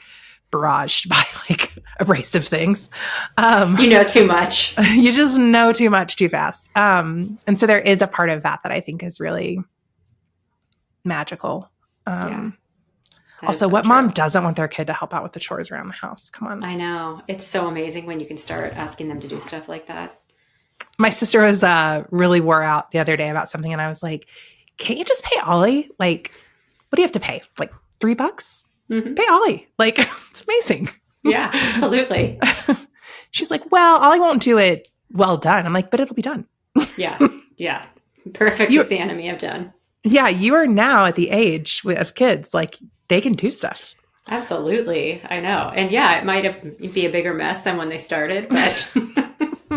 barraged by like abrasive things. You know too much. You just know too much too fast. And so there is a part of that I think is really magical. Also, what mom doesn't want their kid to help out with the chores around the house? Come on. I know. It's so amazing when you can start asking them to do stuff like that. My sister was really wore out the other day about something. And I was like, can't you just pay Ollie? Like, what do you have to pay? Like $3? Mm-hmm. Pay Ollie. Like, it's amazing. Yeah, absolutely. She's like, well, Ollie won't do it well done. I'm like, but it'll be done. Yeah. Yeah. Perfect is the enemy of done. Yeah. You are now at the age of kids. Like, they can do stuff. Absolutely. I know. And yeah, it might be a bigger mess than when they started, but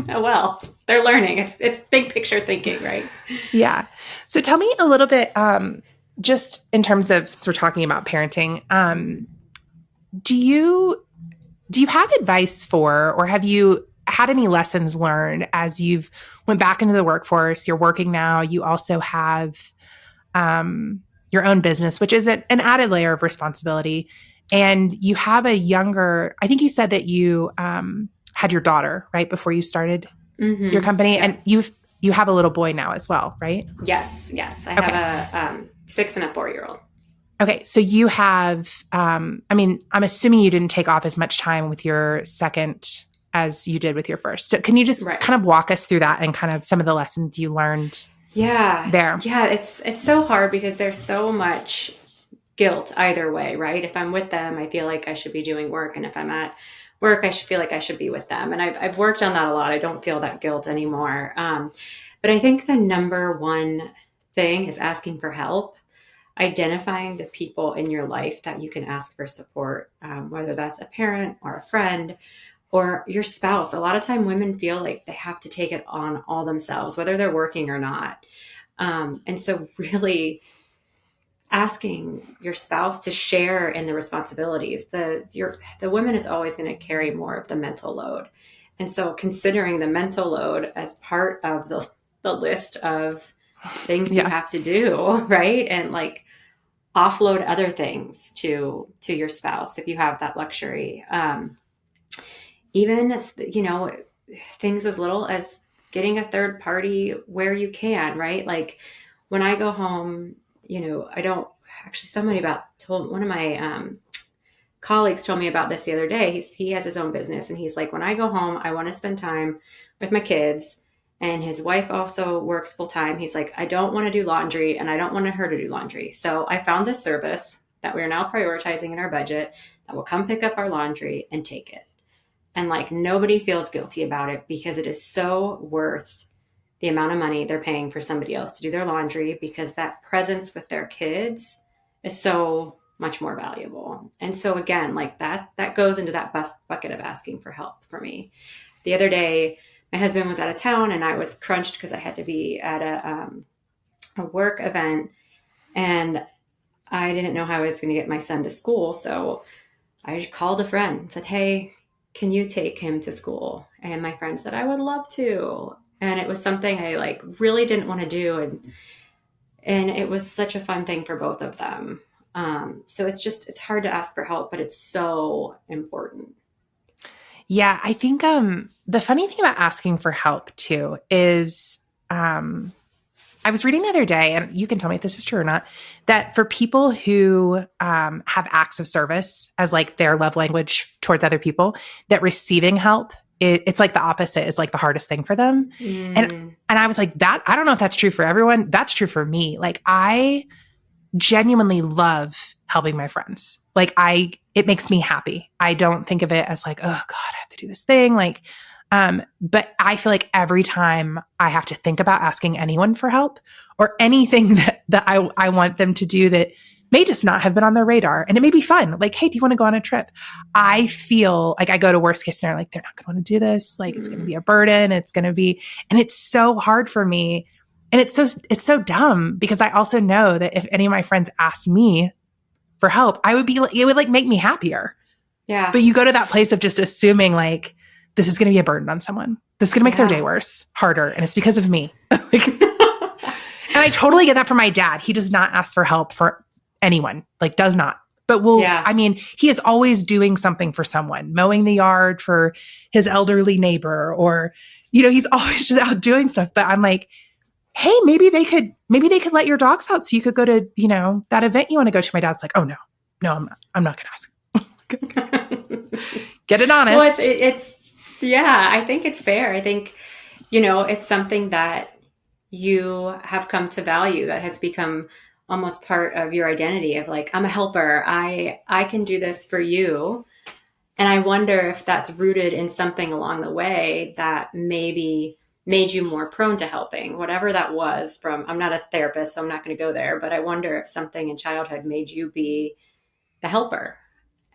oh well, they're learning. It's big picture thinking, right? Yeah. So tell me a little bit, just in terms of, since we're talking about parenting, do you have advice for, or have you had any lessons learned as you've went back into the workforce? You're working now. You also have your own business, which is an added layer of responsibility. And you have a younger, I think you said that you had your daughter, right, before you started your company. Yeah. And you have a little boy now as well, right? Yes. I have a 6 and a 4-year-old. Okay. So you have, I'm assuming you didn't take off as much time with your second as you did with your first. So can you just kind of walk us through that and kind of some of the lessons you learned there? Yeah. It's so hard because there's so much guilt either way, right? If I'm with them, I feel like I should be doing work. And if I'm at work, I should feel like I should be with them. And I've worked on that a lot. I don't feel that guilt anymore. But I think the number one thing is asking for help, identifying the people in your life that you can ask for support, whether that's a parent or a friend or your spouse. A lot of time women feel like they have to take it on all themselves, whether they're working or not. And so really asking your spouse to share in the responsibilities. The woman is always going to carry more of the mental load. And so considering the mental load as part of the list of things you have to do, right? And like offload other things to your spouse if you have that luxury. Even, things as little as getting a third party where you can, right? Like when I go home, I don't actually, one of my colleagues told me about this the other day. He has his own business and he's like, when I go home, I want to spend time with my kids. And his wife also works full time. He's like, I don't want to do laundry and I don't want her to do laundry. So I found this service that we're now prioritizing in our budget that will come pick up our laundry and take it. And like nobody feels guilty about it because it is so worth the amount of money they're paying for somebody else to do their laundry, because that presence with their kids is so much more valuable. And so again, like that goes into that bucket of asking for help for me. The other day, my husband was out of town and I was crunched because I had to be at a work event and I didn't know how I was going to get my son to school. So I called a friend and said, hey, can you take him to school? And my friend said, I would love to. And it was something I like really didn't want to do. And it was such a fun thing for both of them. So it's hard to ask for help, but it's so important. Yeah, I think the funny thing about asking for help too is I was reading the other day, and you can tell me if this is true or not, that for people who have acts of service as like their love language towards other people, that receiving help, it's like the opposite is like the hardest thing for them. And I was like, that, I don't know if that's true for everyone. That's true for me. Like I genuinely love helping my friends. Like it makes me happy. I don't think of it as like, oh God, I have to do this thing. Like, but I feel like every time I have to think about asking anyone for help or anything that I want them to do that may just not have been on their radar, and it may be fun. Like, hey, do you want to go on a trip? I feel like I go to worst case scenario, like they're not going to want to do this. Like it's going to be a burden. It's going to be, and it's so hard for me. And it's so dumb because I also know that if any of my friends asked me for help, it would like make me happier. Yeah. But you go to that place of just assuming like, this is going to be a burden on someone. This is going to make their day worse, harder. And it's because of me. And I totally get that from my dad. He does not ask for help for anyone, like does not. But he is always doing something for someone, mowing the yard for his elderly neighbor, or, he's always just out doing stuff. But I'm like, hey, maybe they could let your dogs out so you could go to, that event you want to go to. My dad's like, oh no, I'm not going to ask. Get it honest. Well, I think it's fair. I think, it's something that you have come to value, that has become almost part of your identity of like, I'm a helper. I can do this for you. And I wonder if that's rooted in something along the way that maybe made you more prone to helping, whatever that was from. I'm not a therapist, so I'm not going to go there, but I wonder if something in childhood made you be the helper,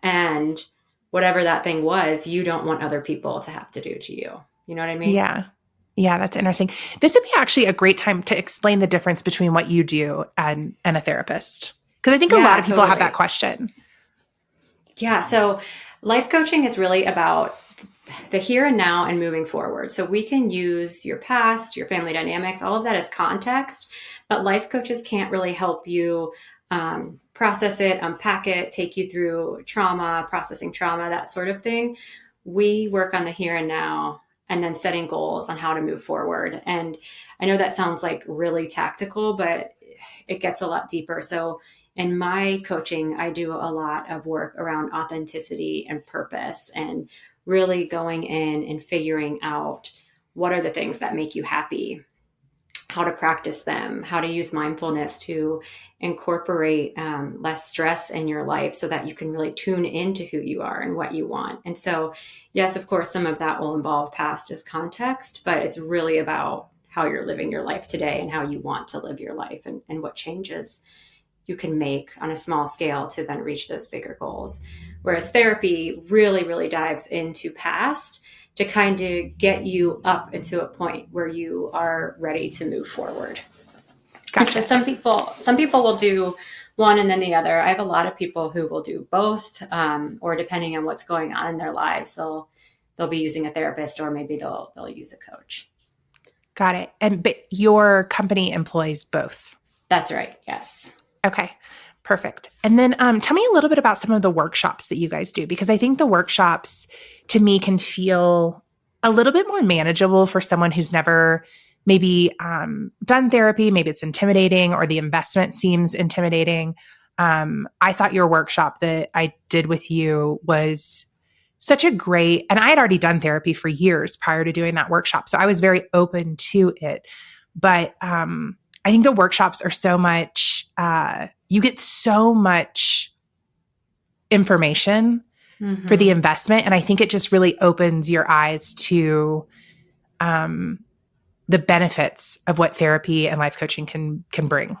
and whatever that thing was, you don't want other people to have to do to you. You know what I mean? Yeah. Yeah, that's interesting. This would be actually a great time to explain the difference between what you do and a therapist. Because I think a lot of people have that question. Yeah. So life coaching is really about the here and now and moving forward. So we can use your past, your family dynamics, all of that as context, but life coaches can't really help you process it, unpack it, take you through trauma, processing trauma, that sort of thing. We work on the here and now, and then setting goals on how to move forward. And I know that sounds like really tactical, but it gets a lot deeper. So in my coaching, I do a lot of work around authenticity and purpose, and really going in and figuring out what are the things that make you happy, how to practice them, how to use mindfulness to incorporate less stress in your life so that you can really tune into who you are and what you want. And so, yes, of course, some of that will involve past as context, but it's really about how you're living your life today and how you want to live your life, and what changes you can make on a small scale to then reach those bigger goals. Whereas therapy really, really dives into past to kind of get you up into a point where you are ready to move forward. Gotcha. So some people will do one and then the other. I have a lot of people who will do both, or depending on what's going on in their lives, they'll be using a therapist, or maybe they'll use a coach. Got it. But your company employs both. That's right. Yes. Okay. Perfect. And then tell me a little bit about some of the workshops that you guys do, because I think the workshops to me can feel a little bit more manageable for someone who's never maybe done therapy. Maybe it's intimidating, or the investment seems intimidating. I thought your workshop that I did with you was such a great, and I had already done therapy for years prior to doing that workshop, so I was very open to it. But I think the workshops are so much, you get so much information for the investment. And I think it just really opens your eyes to the benefits of what therapy and life coaching can bring.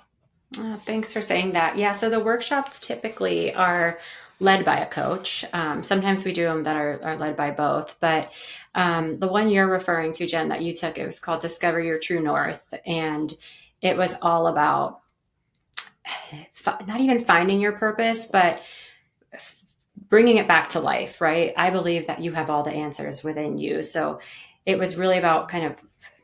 Thanks for saying that. Yeah. So the workshops typically are led by a coach. Sometimes we do them that are led by both. But the one you're referring to, Jen, that you took, it was called Discover Your True North. And it was all about not even finding your purpose, but bringing it back to life, right? I believe that you have all the answers within you. So it was really about kind of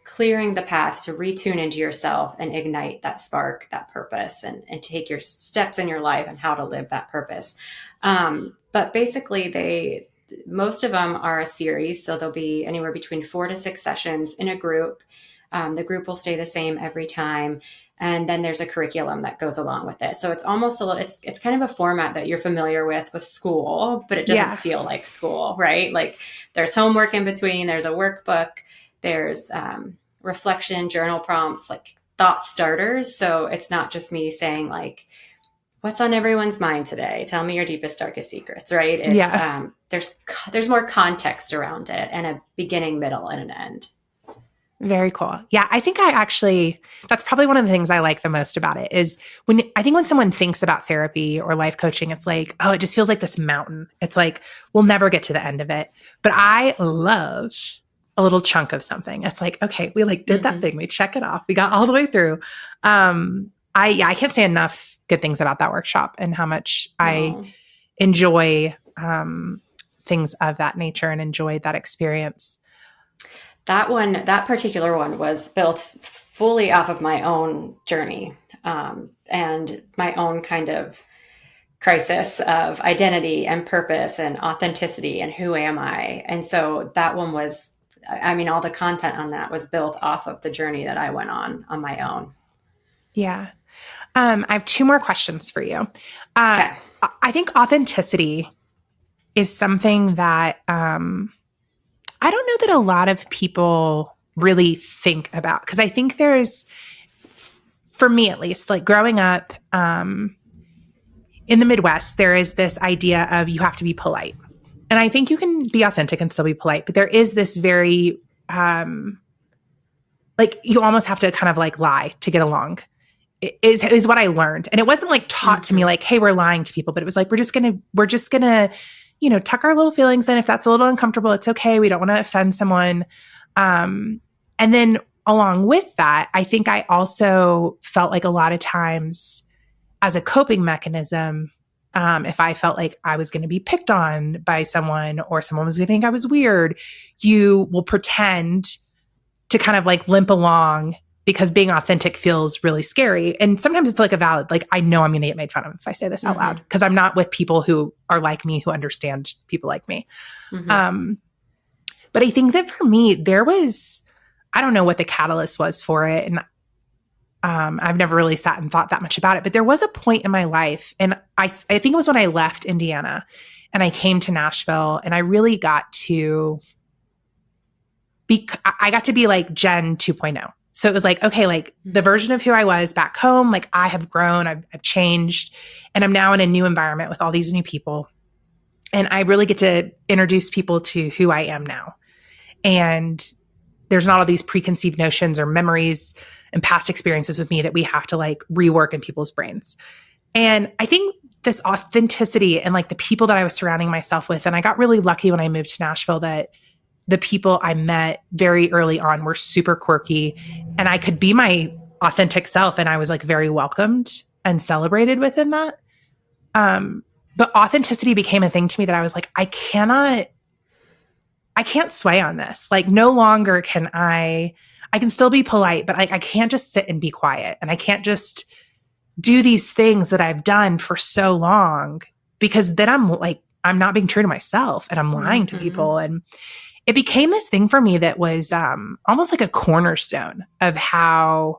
clearing the path to retune into yourself and ignite that spark, that purpose, and take your steps in your life and how to live that purpose. But basically most of them are a series. So there'll be anywhere between 4 to 6 sessions in a group. The group will stay the same every time. And then there's a curriculum that goes along with it. So it's almost it's kind of a format that you're familiar with school, but it doesn't feel like school, right? Like there's homework in between, there's a workbook, there's reflection, journal prompts, like thought starters. So it's not just me saying like, what's on everyone's mind today? Tell me your deepest, darkest secrets, right? It's, there's more context around it, and a beginning, middle, and an end. Very cool. Yeah, I think that's probably one of the things I like the most about it is when someone thinks about therapy or life coaching, it's like, oh, it just feels like this mountain. It's like, we'll never get to the end of it. But I love a little chunk of something. It's like, okay, we did that thing. We check it off. We got all the way through. I can't say enough good things about that workshop and how much I enjoy things of that nature and enjoyed that experience. That particular one was built fully off of my own journey, and my own kind of crisis of identity and purpose and authenticity and who am I. And so that one was, I mean, all the content on that was built off of the journey that I went on my own. Yeah. I have two more questions for you. Okay. I think authenticity is something that I don't know that a lot of people really think about, because I think there's, for me at least, like growing up in the Midwest, there is this idea of you have to be polite. And I think you can be authentic and still be polite, but there is this very, like you almost have to kind of like lie to get along is what I learned. And it wasn't like taught to me like, hey, we're lying to people, but it was like, we're just gonna, tuck our little feelings in. If that's a little uncomfortable, it's okay. We don't want to offend someone. And then along with that, I think I also felt like a lot of times as a coping mechanism, if I felt like I was going to be picked on by someone or someone was going to think I was weird, you will pretend to kind of like limp along because being authentic feels really scary. And sometimes it's like a valid, like, I know I'm going to get made fun of if I say this out loud because I'm not with people who are like me, who understand people like me. But I think that for me, there was, I don't know what the catalyst was for it. And I've never really sat and thought that much about it, but there was a point in my life, and I think it was when I left Indiana and I came to Nashville, and I really got to be like Jen 2.0. So it was like, okay, like the version of who I was back home, like I have grown, I've changed, and I'm now in a new environment with all these new people. And I really get to introduce people to who I am now. And there's not all these preconceived notions or memories and past experiences with me that we have to like rework in people's brains. And I think this authenticity and like the people that I was surrounding myself with, and I got really lucky when I moved to Nashville that the people I met very early on were super quirky, and I could be my authentic self, and I was like very welcomed and celebrated within that. But authenticity became a thing to me that I was like, I can't sway on this. Like no longer can I can still be polite, but I can't just sit and be quiet. And I can't just do these things that I've done for so long, because then I'm not being true to myself and I'm lying to people. And it became this thing for me that was almost like a cornerstone of how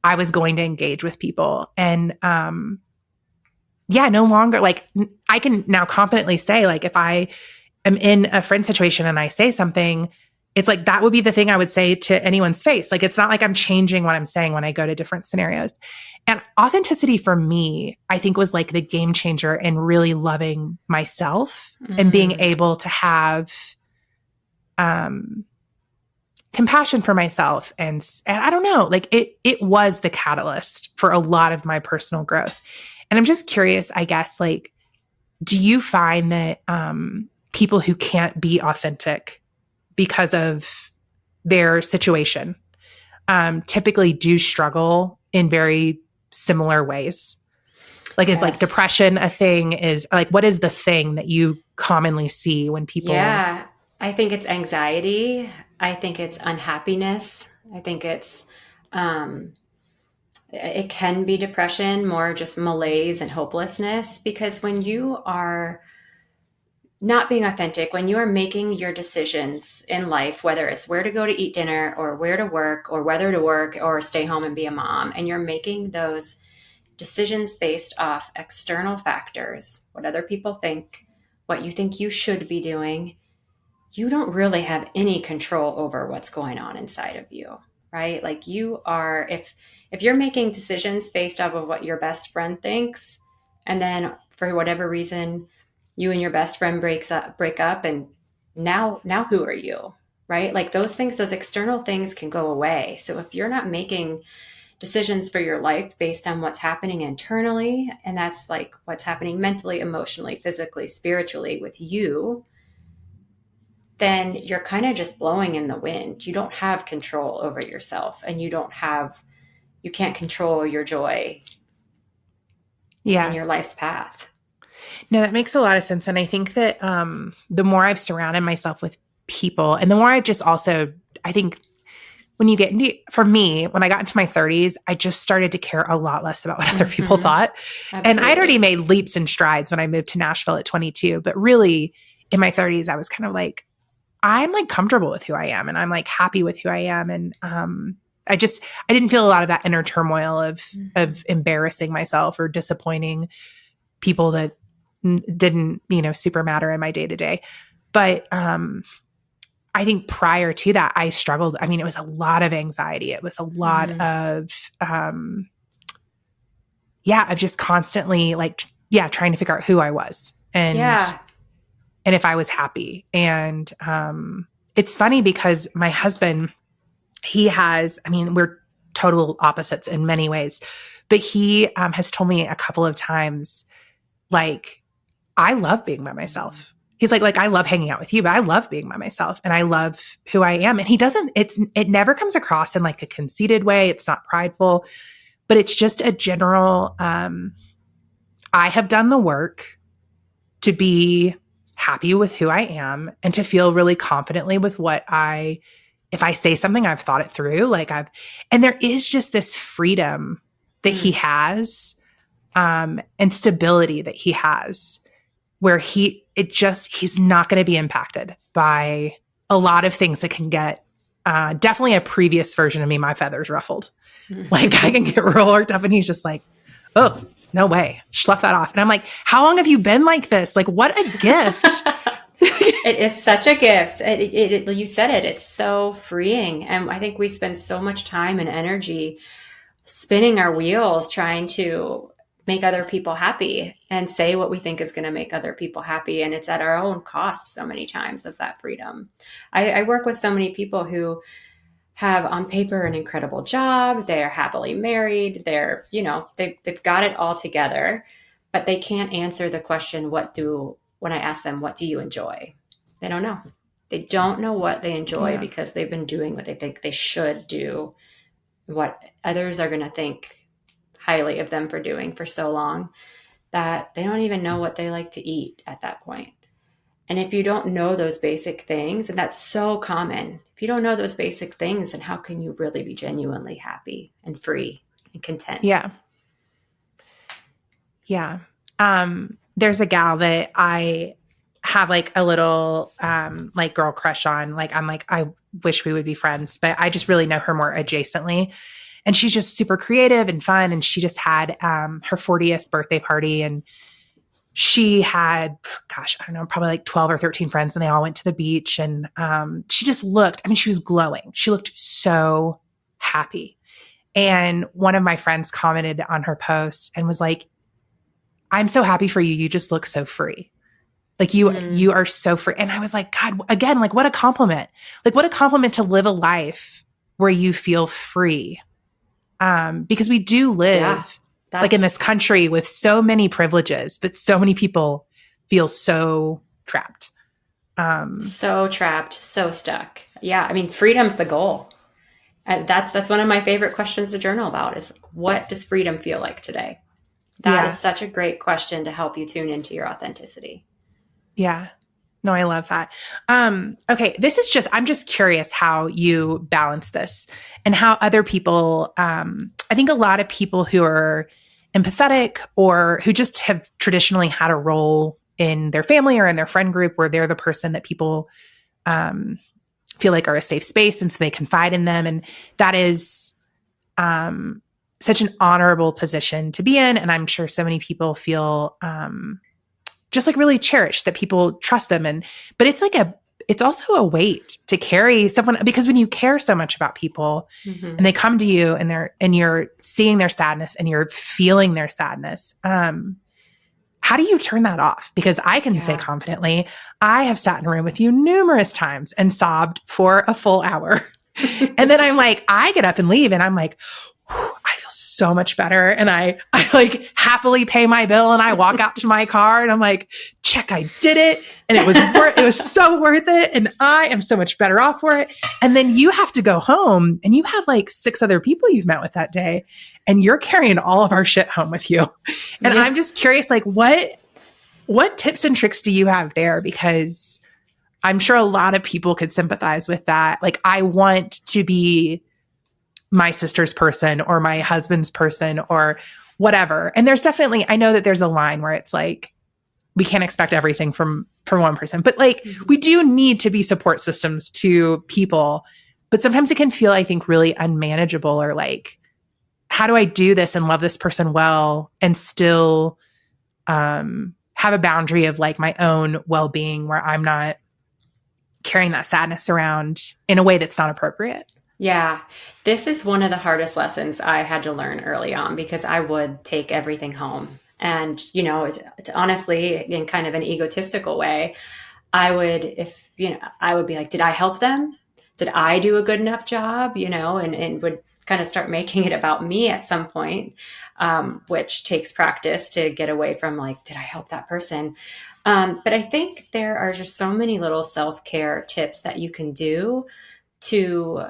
I was going to engage with people. And no longer, like I can now confidently say, like if I am in a friend situation and I say something, it's like that would be the thing I would say to anyone's face. Like it's not like I'm changing what I'm saying when I go to different scenarios. And authenticity for me, I think, was like the game changer in really loving myself and being able to have compassion for myself. And I don't know, like it was the catalyst for a lot of my personal growth. And I'm just curious, I guess, like, do you find that people who can't be authentic because of their situation typically do struggle in very similar ways? Like, is like depression a thing? Is like, what is the thing that you commonly see when people? Yeah, I think it's anxiety. I think it's unhappiness. I think it's, it can be depression, more just malaise and hopelessness, because when you are not being authentic, when you are making your decisions in life, whether it's where to go to eat dinner or where to work or whether to work or stay home and be a mom, and you're making those decisions based off external factors, what other people think, what you think you should be doing, you don't really have any control over what's going on inside of you, right? Like you are, if you're making decisions based off of what your best friend thinks, and then for whatever reason, you and your best friend break up, and now who are you, right? Like those things, those external things can go away. So if you're not making decisions for your life based on what's happening internally, and that's like what's happening mentally, emotionally, physically, spiritually with you, then you're kind of just blowing in the wind. You don't have control over yourself, and you can't control your joy in your life's path. No, that makes a lot of sense. And I think that the more I've surrounded myself with people, and the more I've just also I think when you get into, for me, when I got into my 30s, I just started to care a lot less about what other people thought. Absolutely. And I'd already made leaps and strides when I moved to Nashville at 22. But really in my 30s, I was kind of like, I'm like comfortable with who I am and I'm like happy with who I am. And I didn't feel a lot of that inner turmoil of embarrassing myself or disappointing people that didn't, super matter in my day to day. But I think prior to that, I struggled. I mean, it was a lot of anxiety. It was a lot of, of just constantly trying to figure out who I was and if I was happy. And it's funny because my husband, we're total opposites in many ways, but he has told me a couple of times, like, I love being by myself. He's like, I love hanging out with you, but I love being by myself and I love who I am. And it never comes across in like a conceited way. It's not prideful, but it's just a general, I have done the work to be happy with who I am and to feel really confidently with if I say something, I've thought it through, and there is just this freedom that he has, and stability that he has where he's not going to be impacted by a lot of things that can get, definitely a previous version of me, my feathers ruffled. Like I can get real worked up and he's just like, oh, no way. Slough that off. And I'm like, how long have you been like this? Like, what a gift. It is such a gift. You said it. It's so freeing. And I think we spend so much time and energy spinning our wheels trying to make other people happy and say what we think is going to make other people happy. And it's at our own cost so many times of that freedom. I work with so many people who have on paper an incredible job. They're happily married. They've got it all together, but they can't answer the question, when I ask them, what do you enjoy? They don't know. They don't know what they enjoy because they've been doing what they think they should do, what others are going to think highly of them for doing for so long that they don't even know what they like to eat at that point. And if you don't know those basic things, and that's so common, if you don't know those basic things, then how can you really be genuinely happy and free and content? Yeah. Yeah. There's a gal that I have like a little, girl crush on. Like, I'm like, I wish we would be friends, but I just really know her more adjacently. And she's just super creative and fun. And she just had, her 40th birthday party, and she had, I don't know, probably like 12 or 13 friends, and they all went to the beach. And she just looked, she was glowing. She looked so happy. And one of my friends commented on her post and was like, I'm so happy for you. You just look so free. Like you are so free. And I was like, God, again, like what a compliment. Like what a compliment to live a life where you feel free. Because we do live like in this country with so many privileges, but so many people feel so trapped. So trapped, so stuck. Yeah. Freedom's the goal. And that's one of my favorite questions to journal about is, what does freedom feel like today? That is such a great question to help you tune into your authenticity. Yeah. No, I love that. Okay. I'm just curious how you balance this and how other people, I think a lot of people who are empathetic or who just have traditionally had a role in their family or in their friend group where they're the person that people, feel like are a safe space. And so they confide in them. And that is, such an honorable position to be in. And I'm sure so many people feel, just like really cherished that people trust them. But it's also a weight to carry someone, because when you care so much about people and they come to you and you're seeing their sadness and you're feeling their sadness, how do you turn that off? Because I can say confidently, I have sat in a room with you numerous times and sobbed for a full hour. And then I'm like, I get up and leave and I'm like, I feel so much better. And I like happily pay my bill and I walk out to my car and I'm like, check, I did it. And it was so worth it. And I am so much better off for it. And then you have to go home and you have like 6 other people you've met with that day and you're carrying all of our shit home with you. And I'm just curious, like what tips and tricks do you have there? Because I'm sure a lot of people could sympathize with that. Like, I want to be my sister's person or my husband's person or whatever. And there's definitely, I know that there's a line where it's like, we can't expect everything from one person, but like, we do need to be support systems to people. But sometimes it can feel, I think, really unmanageable, or like, how do I do this and love this person well and still have a boundary of like my own well-being where I'm not carrying that sadness around in a way that's not appropriate? Yeah. This is one of the hardest lessons I had to learn early on, because I would take everything home. And, you know, it's honestly, in kind of an egotistical way, I would be like, did I help them? Did I do a good enough job? You know, and would kind of start making it about me at some point, which takes practice to get away from like, did I help that person? But I think there are just so many little self-care tips that you can do to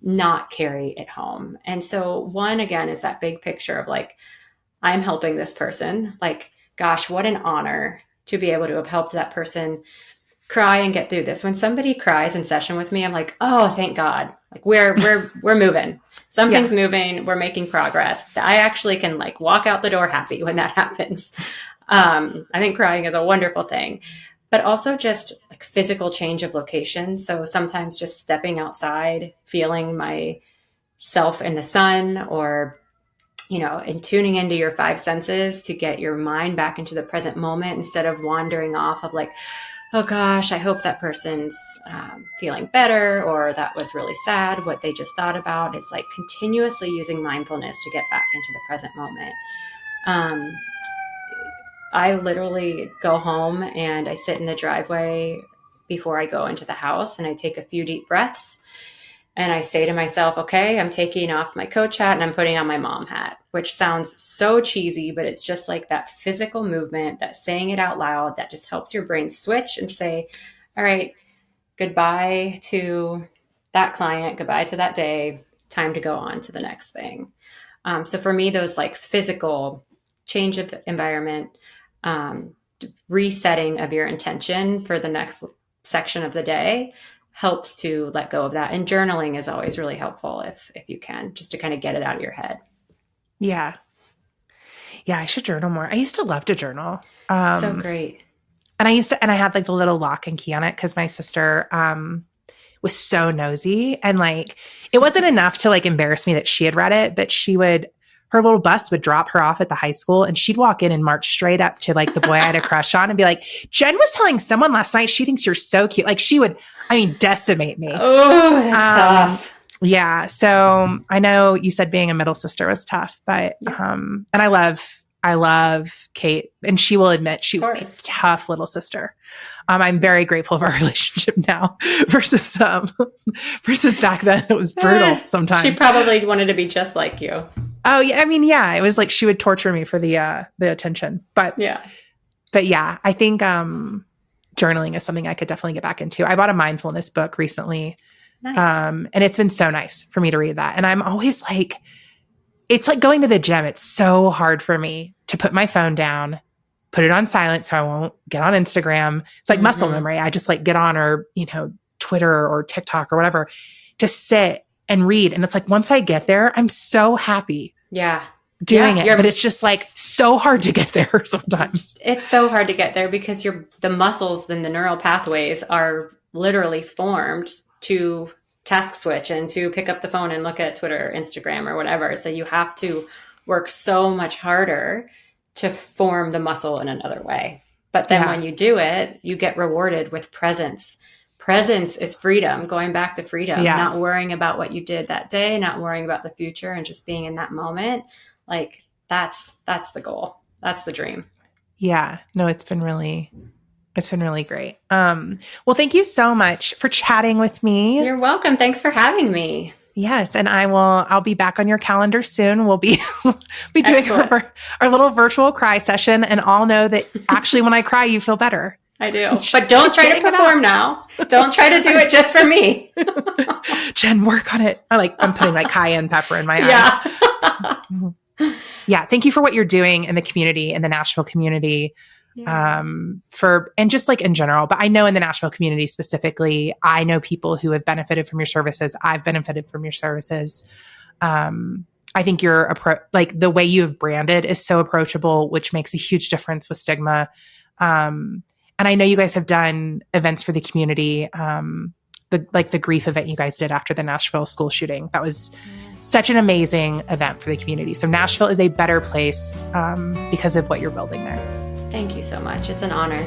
not carry it home. And so one, again, is that big picture of like, I'm helping this person. Like, gosh, what an honor to be able to have helped that person cry and get through this. When somebody cries in session with me, I'm like, oh, thank God. Like we're moving. Something's moving. We're making progress. I actually can like walk out the door happy when that happens. I think crying is a wonderful thing, but also just like physical change of location. So sometimes just stepping outside, feeling myself in the sun, or, you know, and tuning into your five senses to get your mind back into the present moment instead of wandering off of like, oh gosh, I hope that person's feeling better, or that was really sad, what they just thought about. Is like continuously using mindfulness to get back into the present moment. I literally go home and I sit in the driveway before I go into the house, and I take a few deep breaths. And I say to myself, okay, I'm taking off my coach hat and I'm putting on my mom hat, which sounds so cheesy, but it's just like that physical movement, that saying it out loud, that just helps your brain switch and say, all right, goodbye to that client, goodbye to that day, time to go on to the next thing. So for me, those like physical change of environment, resetting of your intention for the next section of the day helps to let go of that. And journaling is always really helpful if you can, just to kind of get it out of your head. Yeah. Yeah, I should journal more. I used to love to journal. So great. And I had like the little lock and key on it because my sister was so nosy, and like it wasn't enough to like embarrass me that she had read it, but her little bus would drop her off at the high school, and she'd walk in and march straight up to like the boy I had a crush on and be like, Jen was telling someone last night she thinks you're so cute. Like she would, decimate me. Oh, that's tough. Yeah. So I know you said being a middle sister was tough, but, and I love Kate, and she will admit she was a tough little sister. I'm very grateful for our relationship now versus back then. It was brutal sometimes. She probably wanted to be just like you. Oh yeah. Yeah, it was like she would torture me for the attention, but yeah, I think, journaling is something I could definitely get back into. I bought a mindfulness book recently. Nice. And it's been so nice for me to read that. And I'm always like, it's like going to the gym. It's so hard for me to put my phone down, put it on silent so I won't get on Instagram. It's like muscle memory. I just like get on, or, Twitter or TikTok or whatever, just sit and read. And it's like, once I get there, I'm so happy. Yeah. Doing it. But it's just like so hard to get there sometimes. It's so hard to get there because the muscles and the neural pathways are literally formed to task switch and to pick up the phone and look at Twitter, Instagram, or whatever. So you have to work so much harder to form the muscle in another way. But then when you do it, you get rewarded with presence. Presence is freedom, going back to freedom, not worrying about what you did that day, not worrying about the future, and just being in that moment. Like that's the goal. That's the dream. Yeah. No, it's been really great. Well, thank you so much for chatting with me. You're welcome. Thanks for having me. Yes. And I'll be back on your calendar soon. We'll be doing our little virtual cry session, and I'll know that actually when I cry, you feel better. I do. But don't try to perform now. Don't try to do it just for me. Jen, work on it. I'm putting like cayenne pepper in my eyes. Yeah. Thank you for what you're doing in the community, in the Nashville community. and just like in general, but I know in the Nashville community specifically, I know people who have benefited from your services. I've benefited from your services. I think like the way you have branded is so approachable, which makes a huge difference with stigma. And I know you guys have done events for the community. The grief event you guys did after the Nashville school shooting. That was such an amazing event for the community. So Nashville is a better place because of what you're building there. Thank you so much. It's an honor.